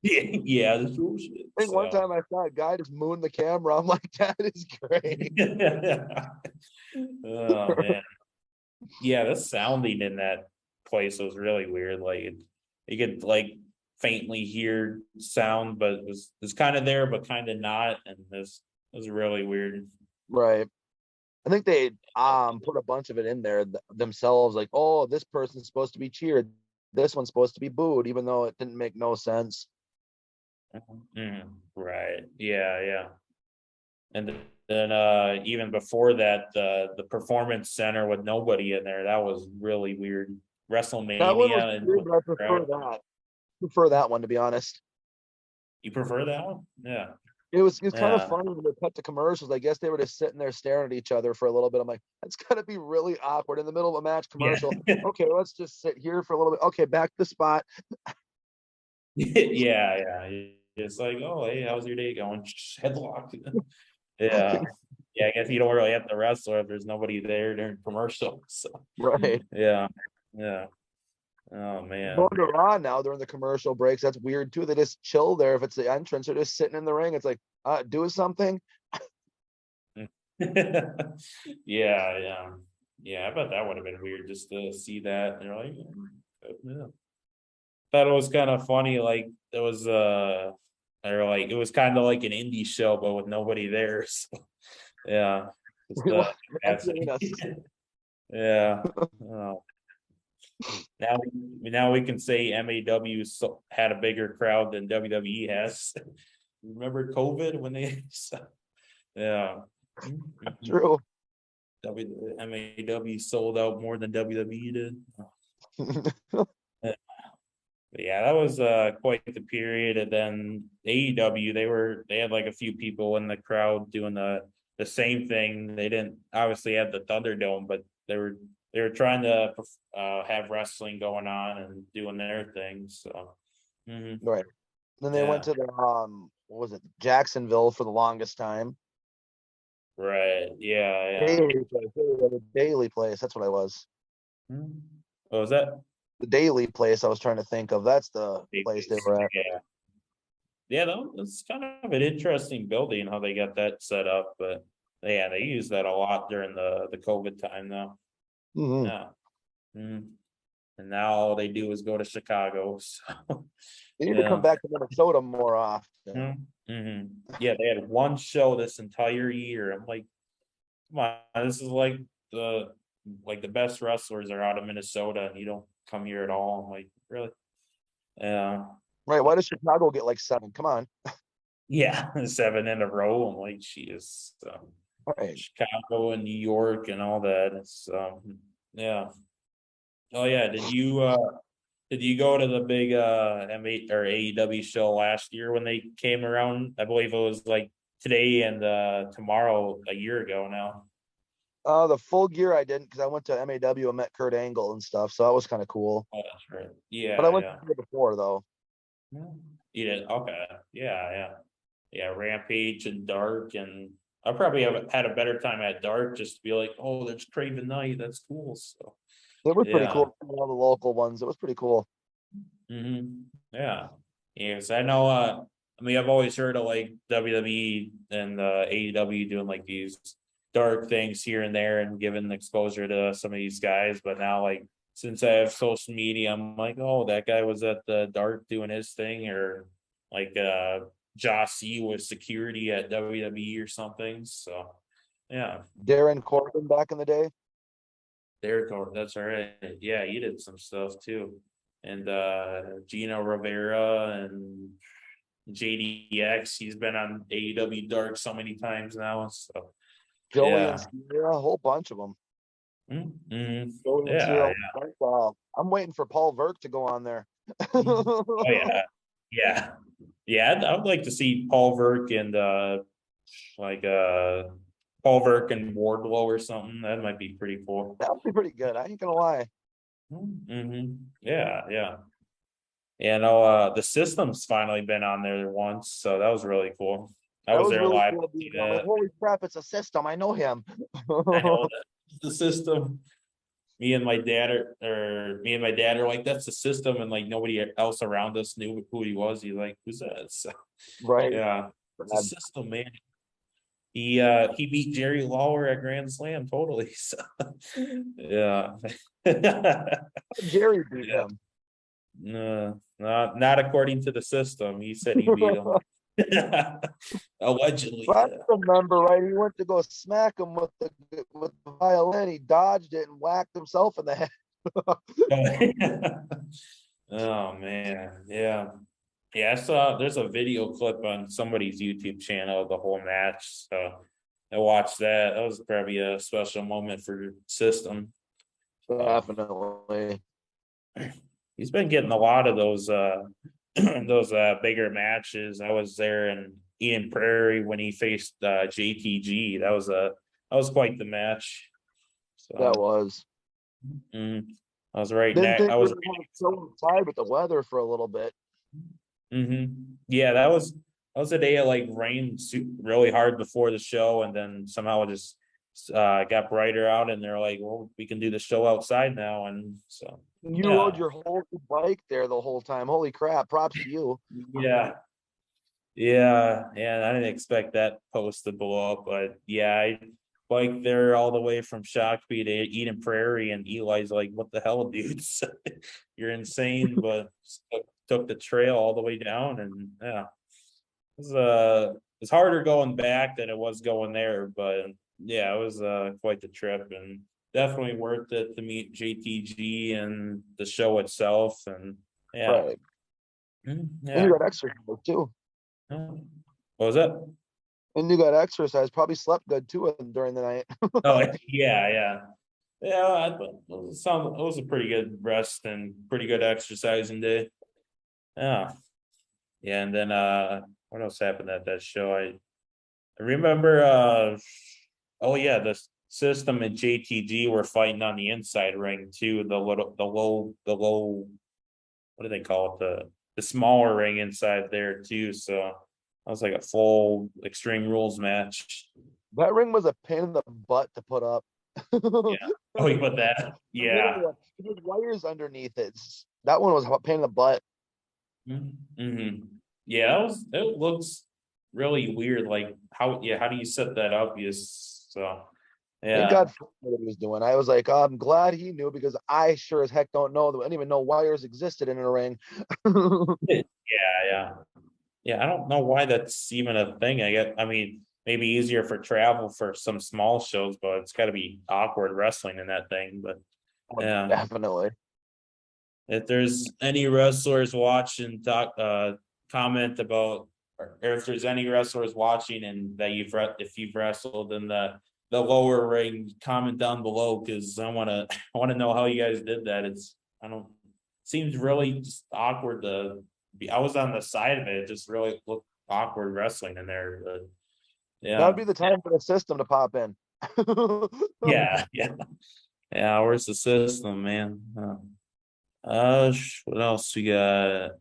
yeah, this bullshit. think one So. time I saw a guy just moon the camera. I'm like, that is great. Oh man, yeah, the sounding in that place was really weird. Like you could like faintly hear sound, but it was kind of there, but kind of not, and this was really weird. Right. I think they put a bunch of it in there themselves, like, oh, this person's supposed to be cheered, this one's supposed to be booed, even though it didn't make no sense. Right? Yeah, yeah. And then even before that, the performance center with nobody in there, that was really weird. That one was WrestleMania and weird, with but I the prefer crowd. that. Prefer that one to be honest. You prefer that one? Yeah. It was kind of Yeah. funny when they cut to commercials. I guess they were just sitting there staring at each other for a little bit. I'm like, that's gotta be really awkward in the middle of a match Yeah. commercial. Okay, let's just sit here for a little bit. Okay, back to the spot. Yeah, yeah. It's like, oh, hey, how's your day going? Headlock. Yeah, Yeah, I guess you don't really have to wrestle if there's nobody there during commercials. So Right. yeah, yeah. Oh Going man. to Raw now during the commercial breaks. That's weird too. They just chill there. If it's the entrance, they're just sitting in the ring. It's like, doing something. Yeah, yeah. Yeah, I bet that would have been weird just to see that. They're like, yeah. Thought it was kind of funny, like it was or like it was kind of like an indie show, but with nobody there. So, yeah. Just Entertain us. yeah. Oh. Now we can say MAW had a bigger crowd than WWE has. Remember COVID when they yeah. True. MAW sold out more than WWE did. But yeah, that was quite the period. And then AEW, they had like a few people in the crowd doing the same thing. They didn't obviously have the Thunderdome, but they were trying to have wrestling going on and doing their thing. So Right. Then they went yeah, to the what was it, Jacksonville for the longest time. right, yeah, yeah. Daily place. The Daily place. That's what I was. What was that? The Daily place I was trying to think of. That's the place they were at. Yeah, yeah, that's kind of an interesting building how they got that set up, but yeah, they use that a lot during the COVID time though. Hmm. Yeah. Mm. And now all they do is go to Chicago. So They need to come yeah. back to Minnesota more often. Mm-hmm. Yeah, they had one show this entire year. I'm like, come on, this is like the best wrestlers are out of Minnesota and you don't come here at all. I'm like, really? Yeah. Right. Why does Chicago get like 7? Come on. Yeah, 7 in a row. I'm like, geez. Right. Chicago and New York and all that. It's yeah. Oh yeah. Did you go to the big M8 or AEW show last year when they came around? I believe it was like today and tomorrow a year ago now. The full gear I didn't because I went to MAW and met Kurt Angle and stuff, so that was kind of cool. Oh, that's right. But I Yeah, went yeah. the year before though. Yeah. You did okay. Yeah, yeah. Yeah, Rampage and Dark and I probably have had a better time at Dark just to be like, oh, there's Craven Knight. That's cool. So It was pretty yeah. cool. All the local ones. It was pretty cool. Yeah. Yes, I know I mean I've always heard of like WWE and AEW doing like these dark things here and there and giving exposure to some of these guys, but now like since I have social media, I'm like, oh, that guy was at the dark doing his thing, or like Josh C was security at WWE or something. So yeah, Darren Corbin back in the day. Derek, that's all right. Yeah, he did some stuff too. And Gino Rivera and JDX, he's been on AEW Dark so many times now. So Joey and yeah. Sierra, a whole bunch of them. Mm-hmm. Joey and Yeah, Sierra. Wow. I'm waiting for Paul Verk to go on there. yeah. Oh yeah. Yeah. Yeah, I'd like to see Paul Verk and like Paul Verk and Wardlow or something. That might be pretty cool. That would be pretty good. I ain't gonna lie. Yeah, yeah. Yeah, no, the system's finally been on there once, so that was really cool. I That was was there really live cool. to see I'm like, that. holy crap, it's a system. I know him. I know that the system. Me and my dad are like, that's the system, and like nobody else around us knew who he was. He's like, who's that? So, Right. yeah, it's a system, man. He beat Jerry Lawler at Grand Slam totally. So, yeah. Jerry beat Yeah. him. No, not according to the system. He said he beat him. Allegedly. If I remember right, he went to go smack him with the violin. He dodged it and whacked himself in the head. Oh man, yeah. Yeah, I saw there's a video clip on somebody's YouTube channel of the whole match. So I watched that. That was probably a special moment for System. Definitely. He's been getting a lot of those those bigger matches. I was there in Eden Prairie when he faced JTG. That was quite the match. That So was. I was right Didn't next. think I we was were going to coincide with the weather for a little bit. Yeah, that was the day it like rained really hard before the show, and then somehow it just got brighter out, and they're like, well, we can do the show outside now, and so You rode yeah, your whole bike there the whole time. Holy crap! Props to you. yeah. Yeah, I didn't expect that post to blow up, but yeah, I biked there all the way from Shakopee to Eden Prairie, and Eli's like, "What the hell, dudes? You're insane!" But took the trail all the way down, and yeah, it's harder going back than it was going there, but yeah, it was quite the trip, and definitely worth it to meet JTG and the show itself, and yeah, Right. And you yeah. got exercise too. What was that? And you got exercise. Probably slept good too during the night. Oh yeah. It was a pretty good rest and pretty good exercising day. Yeah, yeah, and then what else happened at that show? I remember oh yeah, the system and JTG were fighting on the inside ring too. The low what do they call it? The smaller ring inside there too. So that was like a full Extreme Rules match. That ring was a pain in the butt to put up. Yeah. Oh, you put that? Yeah. There's wires underneath it. That one was a pain in the butt. Mm-hmm. Yeah, it looks really weird. Like how do you set that up? So Thank yeah. God for what he was doing. I was like, oh, I'm glad he knew because I sure as heck don't know. I didn't even know wires existed in a ring. Yeah, yeah. Yeah, I don't know why that's even a thing. I mean, maybe easier for travel for some small shows, but it's gotta be awkward wrestling in that thing. But yeah. Definitely. If there's any wrestlers watching, comment about, or if there's any wrestlers watching and that if you've wrestled in the lower ring, comment down below because I want to I want to know how you guys did that. I don't seems really just awkward to be. I was on the side of it. It just really looked awkward wrestling in there. But That would yeah, be the time for the system to pop in. yeah. Where's the system, man? What else we got?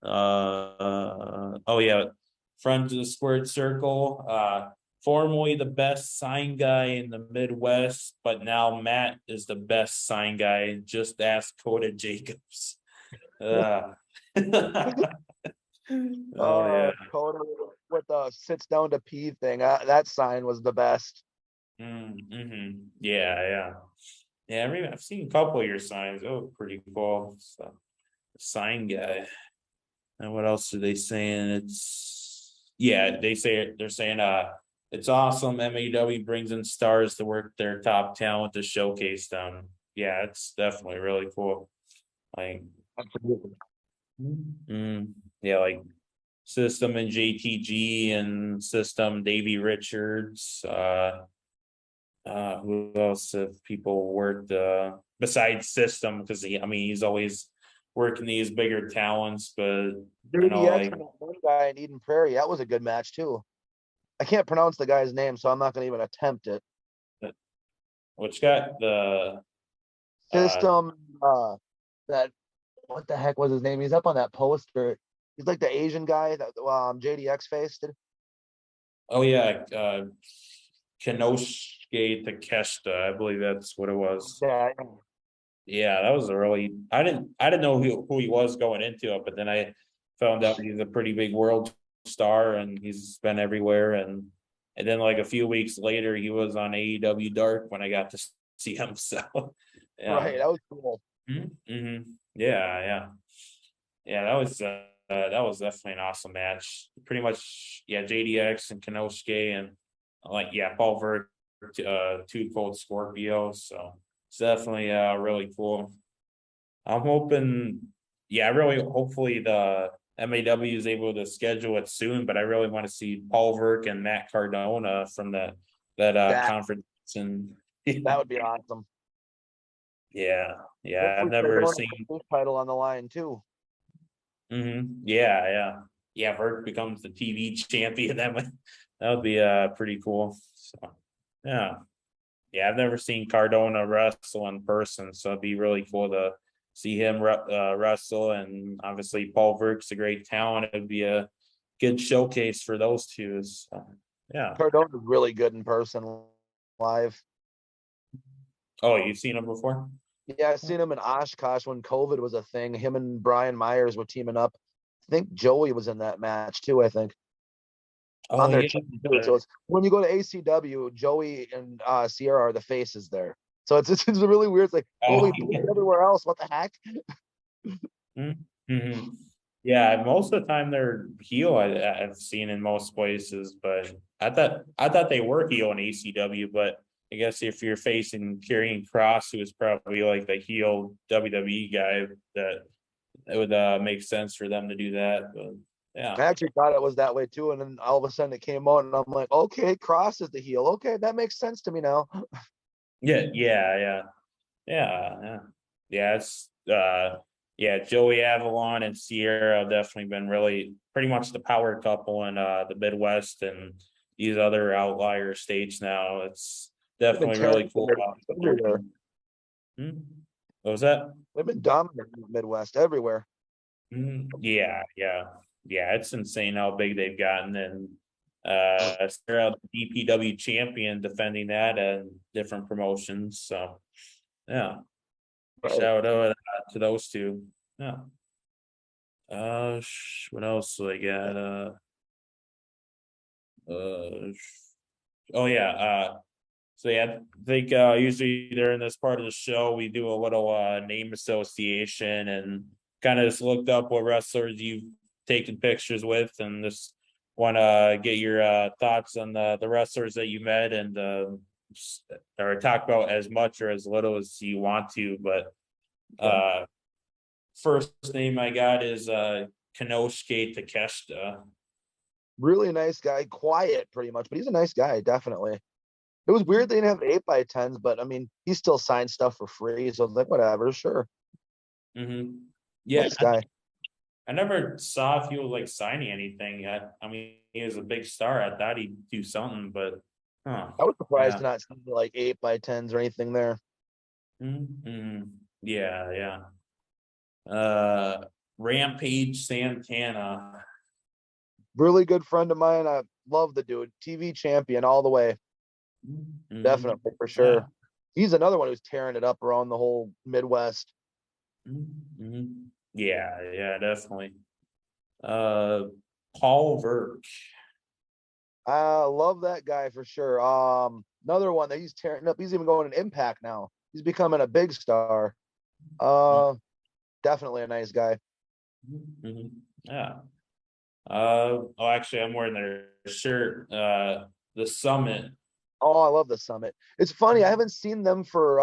Oh yeah, Friends of the Squared Circle. Formerly the best sign guy in the Midwest, but now Matt is the best sign guy. Just ask Coda Jacobs. Uh, oh yeah. Coda with the sits down to pee thing. That sign was the best. Mm-hmm. Yeah. Yeah, I mean, I've seen a couple of your signs. Oh, pretty cool. So, sign guy. And what else are they saying? They're saying it's awesome. MAW brings in stars to work their top talent to showcase them. Yeah, it's definitely really cool. Like Absolutely. yeah, like System and JTG and System Davey Richards. Who else have people worked besides System? Because he's always working these bigger talents, but JDX like and that one guy in Eden Prairie. That was a good match too. I can't pronounce the guy's name, so I'm not going to even attempt it. which got the uh System. That what the heck was his name? He's up on that poster. He's like the Asian guy that JDX faced. oh yeah, Kenosuke Takeshita, I believe that's what it was. Yeah, Yeah, that was a really I didn't know who he was going into it, but then I found out he's a pretty big world star and he's been everywhere, and then like a few weeks later he was on AEW Dark when I got to see him. So yeah. right. That was cool. Mm-hmm. Yeah, that was definitely an awesome match. Pretty much, yeah, JDX and Kenosuke and like Paul Vert, two Cold Scorpio. So it's definitely really cool. I'm hoping, yeah, hopefully the MAW is able to schedule it soon, but I really want to see Paul Verk and Matt Cardona from that That conference. And that would be awesome. yeah, I've Hopefully never Cardona seen. puts his title on the line too. Yeah. Verk becomes the TV champion. That would be pretty cool. So yeah, I've never seen Cardona wrestle in person, so it'd be really cool to see him wrestle. And obviously, Paul Verk's a great talent. It'd be a good showcase for those two. So, yeah. Cardona is really good in person live. Oh, you've seen him before? Yeah, I seen him in Oshkosh when COVID was a thing. Him and Brian Myers were teaming up. I think Joey was in that match too, I think. Oh, On their yeah. team too. So it's when you go to ACW, Joey and Sierra are the faces there. So it's really weird. It's like, well, we Oh, played everywhere else. What the heck? mm-hmm. Yeah, most of the time they're heel. I've seen in most places, but I thought they were heel in ACW. But I guess if you're facing Karrion Kross, who is probably like the heel WWE guy, that it would make sense for them to do that. But I yeah, actually thought it was that way too. And then all of a sudden it came out and I'm like, okay, Cross is the heel. Okay, that makes sense to me now. yeah. Yeah, it's yeah, Joey Avalon and Sierra have definitely been really pretty much the power couple in the Midwest and these other outlier states now. It's They've been definitely tearing really the cool. Midwest everywhere. Hmm? What was that? They've been dominant in the Midwest everywhere. Yeah, it's insane how big they've gotten, and Sarah, the DPW champion, defending that and different promotions. So yeah, Right. shout out to those two. Yeah. What else do I got? Oh yeah. So yeah, I think usually during this part of the show we do a little name association and kind of just looked up what wrestlers you've taken pictures with and just want to get your thoughts on the wrestlers that you met and or talk about as much or as little as you want to. But first name I got is Kanosuke Takeshita. Really nice guy, quiet pretty much, but he's a nice guy, definitely. It was weird they didn't have 8x10s, but I mean, he still signed stuff for free, so like whatever, sure. Mm-hmm. Yeah, Nice guy. I never saw if he was like signing anything yet. I mean, he was a big star. I thought he'd do something, but I was surprised yeah. to not see like 8x10s or anything there. Mm-hmm. Yeah. Rampage Santana. Really good friend of mine. I love the dude. TV champion all the way. Mm-hmm. Definitely for Yeah. sure. He's another one who's tearing it up around the whole Midwest. Mm-hmm. Yeah, definitely. Uh, Paul Verk. I love that guy for sure. Another one that he's tearing up. He's even going in Impact now. He's becoming a big star. Uh, Definitely a nice guy. Mm-hmm. Yeah. Oh, actually, I'm wearing their shirt. The Summit. Oh, I love the Summit. It's funny. I haven't seen them for.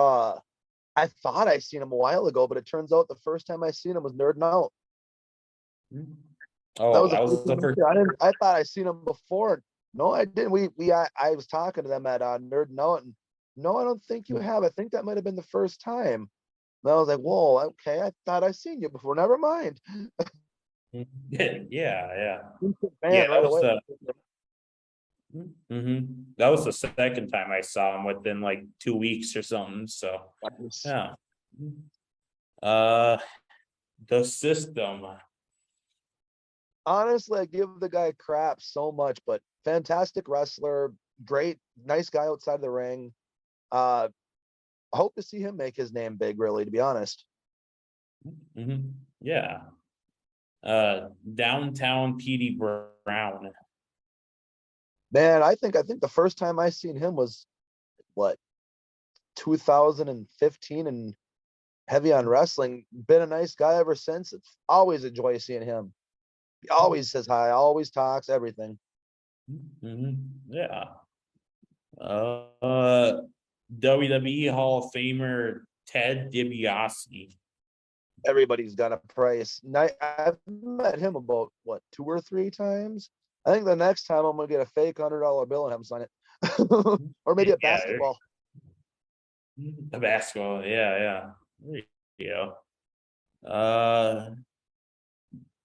I thought I seen them a while ago, but it turns out the first time I seen them was Nerding Out. That Oh, was the that first was the time first. I didn't. I thought I seen them before. No, I didn't. I was talking to them at Nerding Out, and no, I don't think you have. I think that might have been the first time. And I was like, whoa, okay. I thought I seen you before. Never mind. Yeah. Instant Yeah, fan that right was away. the that was the second time I saw him within like 2 weeks or something. So yeah. Uh the system. Honestly, I give the guy crap so much, but fantastic wrestler, great, nice guy outside the ring. Uh, Hope to see him make his name big, really, to be honest. Yeah. Downtown PD Brown. Man, I think the first time I seen him was what 2015 and heavy on wrestling. Been a nice guy ever since. It's always enjoy seeing him. He always says hi, always talks, everything. Yeah. Uh WWE Hall of Famer Ted DiBiase. Everybody's got a price. I've met him about what 2 or 3 times. I think the next time I'm gonna get a fake $100 bill and have him sign it, or maybe a Yeah, basketball. the basketball. Yeah. There you go. Uh,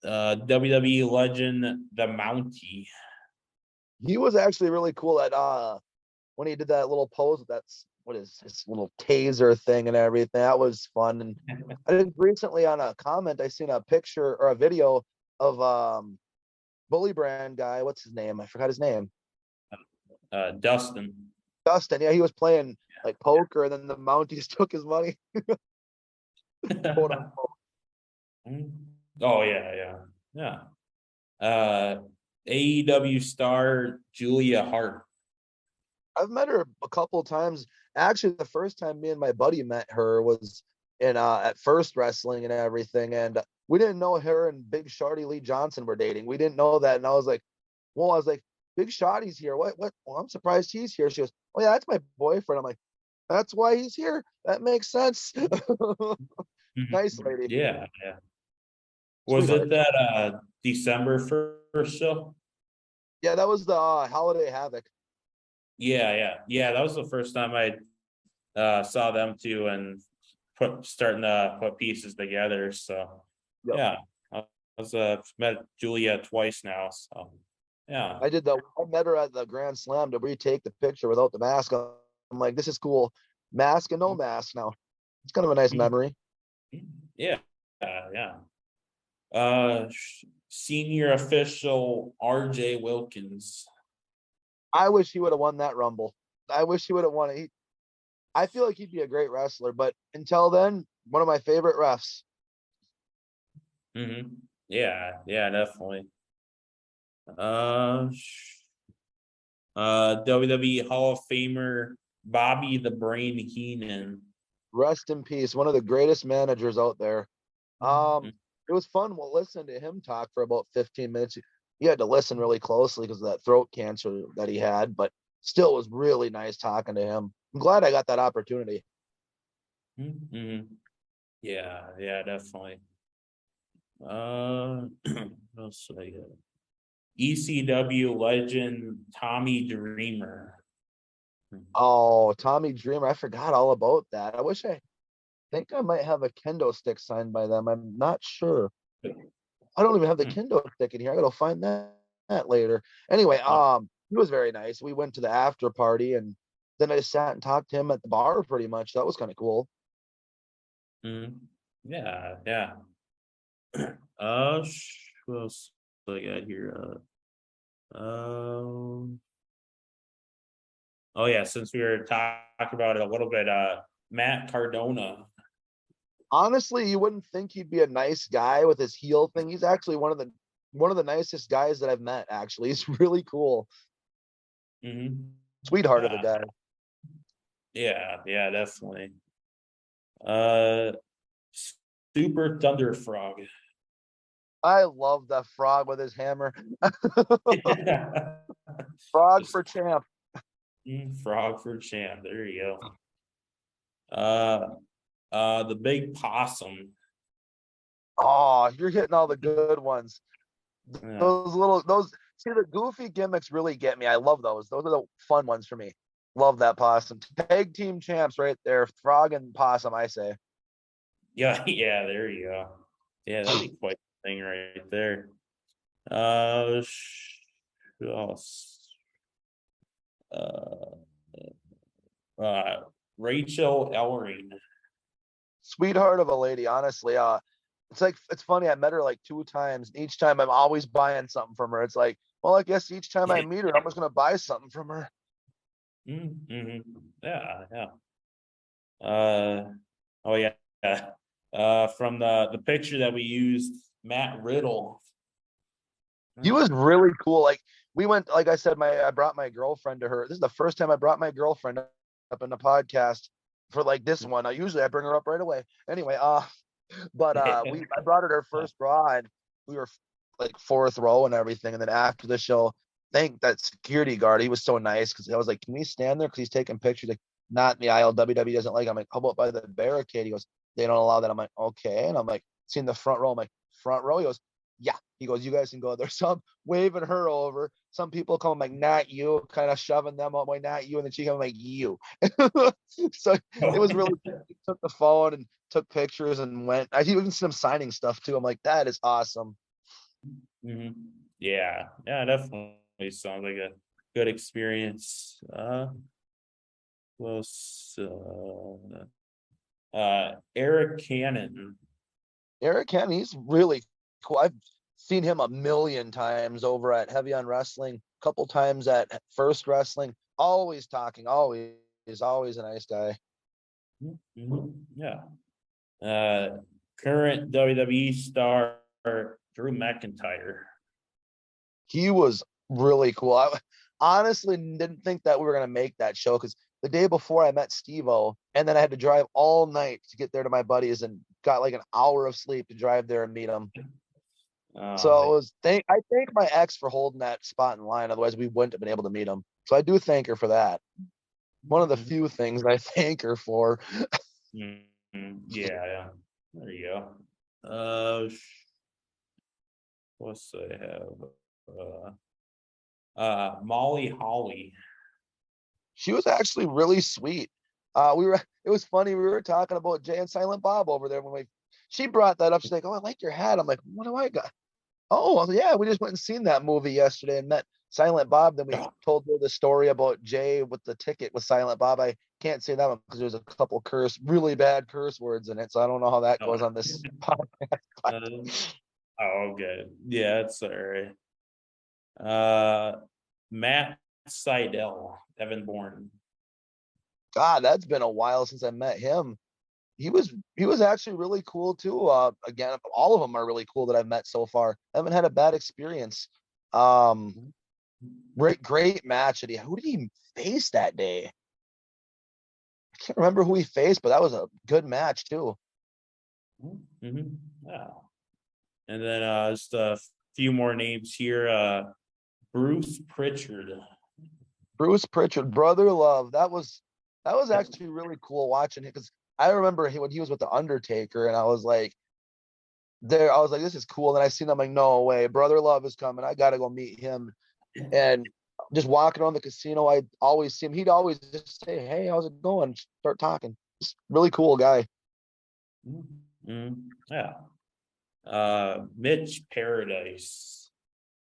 WWE legend, the Mountie. He was actually really cool at when he did that little pose with what is his little taser thing and everything. That was fun. And I think recently on a comment I seen a picture or a video of Bullybrand guy. What's his name? I forgot his name. Dustin. Dustin. Yeah, he was playing like poker, and then the Mounties took his money. Quote unquote. Oh yeah, yeah. AEW star Julia Hart. I've met her a couple of times. Actually, the first time me and my buddy met her was in at First Wrestling and everything, and we didn't know her and Big Shorty Lee Johnson were dating. We didn't know that, and I was like, Big Shotty's here. What? Well, I'm surprised he's here. She goes, oh yeah, that's my boyfriend. I'm like, that's why he's here. That makes sense. Nice lady. Yeah. Was Sweetheart. it that December 1st show? Yeah, that was the Holiday Havoc. Yeah. That was the first time I saw them two and starting to put pieces together. So Yep. yeah, I was met Julia twice now. So yeah. I met her at the Grand Slam to retake the picture without the mask on. I'm like, this is cool. Mask and no mask now. It's kind of a nice memory. Yeah. Senior official RJ Wilkins. I wish he would have won that Rumble. I wish he would have won it. I feel like he'd be a great wrestler, but until then, one of my favorite refs. Yeah, definitely. WWE Hall of Famer Bobby the Brain Heenan. Rest in peace. One of the greatest managers out there. It was fun listening to him talk for about 15 minutes. You had to listen really closely because of that throat cancer that he had, but still was really nice talking to him. I'm glad I got that opportunity. Yeah, definitely. What else did I get? ECW legend Tommy Dreamer. Oh, Tommy Dreamer. I forgot all about that. I think I might have a kendo stick signed by them. I'm not sure. I don't even have the kendo stick in here. I gotta find that later. Anyway, he was very nice. We went to the after party and then I just sat and talked to him at the bar pretty much. That was kind of cool. Yeah. What else do I got here? Oh yeah, since we were talking about it a little bit, Matt Cardona. Honestly, you wouldn't think he'd be a nice guy with his heel thing. He's actually one of the nicest guys that I've met. Actually, he's really cool. Sweetheart of a guy. Yeah, definitely. Super Thunder Frog. I love that frog with his hammer. Frog for champ. Frog for champ. There you go. The Big Possum. Oh, you're hitting all the good ones. See, the goofy gimmicks really get me. I love those. Those are the fun ones for me. Love that possum. Tag team champs right there. Frog and possum, I say. Yeah, there you go. Yeah, that'd be quite the thing right there. Who else? Rachel Ellering. Sweetheart of a lady, honestly. It's funny. I met her like 2 times. Each time I'm always buying something from her. It's like, well, I guess each time I meet her, I'm just gonna buy something from her. Yeah. Oh yeah. From the picture that we used, Matt Riddle. He was really cool. Like we went, like I said, I brought my girlfriend to her. This is the first time I brought my girlfriend up in the podcast for like this one. Usually I bring her up right away. Anyway, but I brought her first bra and we were like fourth row and everything. And then after the show, thank that security guard. He was so nice because I was like, can we stand there? Because he's taking pictures. Like, not in the aisle. WWE doesn't like. I'm like, how about by the barricade? He goes, they don't allow that. I'm like, okay. And I'm like, seeing the front row. I'm like, front row. He goes, yeah. He goes, you guys can go there. So I'm waving her over. Some people come, I'm like, not you, kind of shoving them. I'm like, not you. And then she comes, like, you. So it was really cool. He took the phone and took pictures and went. I even seen him signing stuff too. I'm like, that is awesome. Yeah, definitely sounds like a good experience. Eric Cannon. Eric Cannon, he's really cool. I've seen him a million times over at Heavy on Wrestling, a couple times at First Wrestling. Always talking, always a nice guy. Yeah. Current WWE star Drew McIntyre. He was really cool. I honestly didn't think that we were gonna make that show because the day before I met Steve-O, and then I had to drive all night to get there to my buddies and got like an hour of sleep to drive there and meet him. So it was I thank my ex for holding that spot in line. Otherwise, we wouldn't have been able to meet him. So I do thank her for that. One of the few things I thank her for. Yeah. There you go. What's I have? Molly Holly. She was actually really sweet. It was funny. We were talking about Jay and Silent Bob over there she brought that up. She's like, "Oh, I like your hat." I'm like, "What do I got?" Oh, yeah, we just went and seen that movie yesterday and met Silent Bob. Then we told her the story about Jay with the ticket with Silent Bob. I can't say that one because there's a couple really bad curse words in it. So I don't know how that goes on this podcast. Okay. Yeah, it's all right. Matt Seidel, Evan Bourne. God, that's been a while since I met him. He was actually really cool too. Again, all of them are really cool that I've met so far. I haven't had a bad experience. Great match. Who did he face that day? I can't remember who he faced, but that was a good match too. Yeah. And then just a few more names here. Bruce Pritchard. Bruce Pritchard, Brother Love. That was actually really cool watching it because I remember when he was with the Undertaker, and I was like, this is cool. And I seen him like, no way, Brother Love is coming. I gotta go meet him. And just walking around the casino, I'd always see him. He'd always just say, "Hey, how's it going?" Start talking. Just really cool guy. Yeah. Mitch Paradise.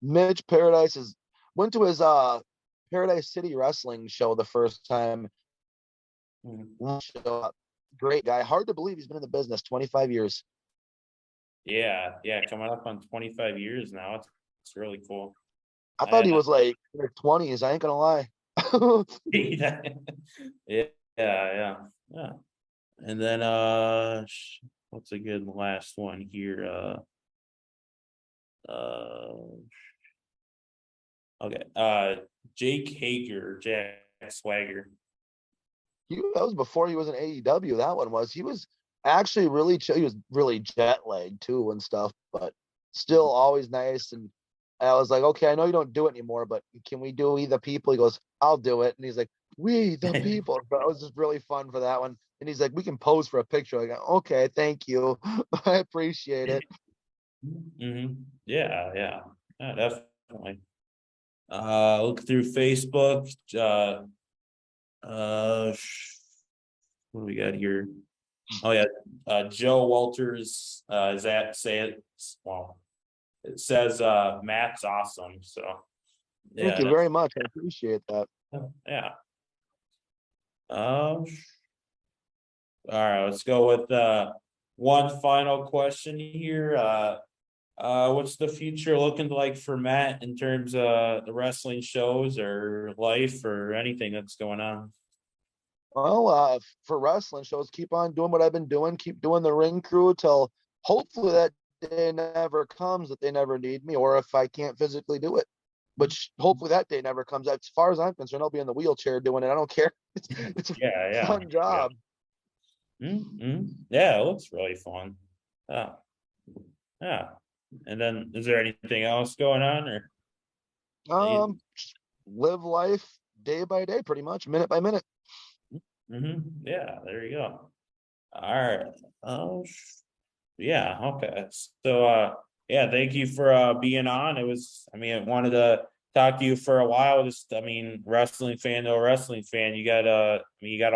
Mitch Paradise went to his Paradise City wrestling show the first time. Great guy. Hard to believe he's been in the business 25 years. Yeah, coming up on 25 years now. It's really cool. I thought he was like in his 20s. I ain't gonna lie. Yeah. And then what's a good last one here? Okay. Jake Hager, Jack Swagger. That was before he was in AEW. That one was. He was actually really chill. He was really jet lagged too and stuff, but still always nice. And I was like, okay, I know you don't do it anymore, but can we do We the People? He goes, I'll do it. And he's like, We the People. But it was just really fun for that one. And he's like, we can pose for a picture. I go, okay, thank you. I appreciate it. Yeah, definitely. Look through Facebook. What do we got here? Oh yeah, Joe Walters. Is that say it? Well, it says Matt's awesome. So yeah, thank you very much. I appreciate that. Yeah. All right, let's go with one final question here. What's the future looking like for Matt in terms of the wrestling shows or life or anything that's going on? Well, for wrestling shows, keep on doing what I've been doing. Keep doing the ring crew till hopefully that day never comes, that they never need me, or if I can't physically do it, which hopefully that day never comes. As far as I'm concerned, I'll be in the wheelchair doing it. I don't care. It's a fun job. Yeah, it looks really fun. Yeah. And then, is there anything else going on, or? Live life day by day, pretty much, minute by minute. Yeah, there you go. All right. Oh, yeah. Okay. So, yeah, thank you for being on. I wanted to talk to you for a while. Wrestling fan to a wrestling fan. You got a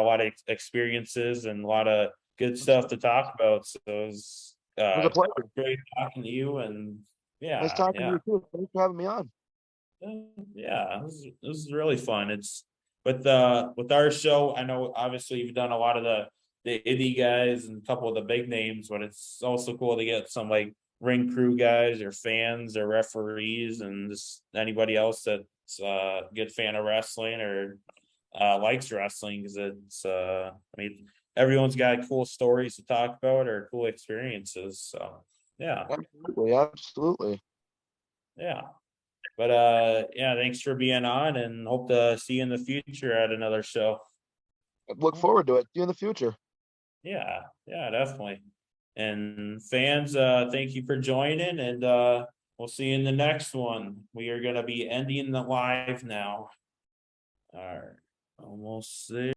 lot of experiences and a lot of good stuff to talk about. So it was a pleasure. Great talking to you, and yeah, nice talking to you too. Thanks for having me on. Yeah, this is really fun. It's with our show. I know obviously you've done a lot of the indie guys and a couple of the big names, but it's also cool to get some like ring crew guys or fans or referees and just anybody else that's a good fan of wrestling or likes wrestling, because it's I mean, everyone's got cool stories to talk about or cool experiences. So yeah, Absolutely, absolutely. yeah. But yeah, thanks for being on and hope to see you in the future at another show. Look forward to it. See you in the future. Yeah, yeah, definitely. And fans, thank you for joining, and we'll see you in the next one. We are gonna be ending the live now. All right, almost there.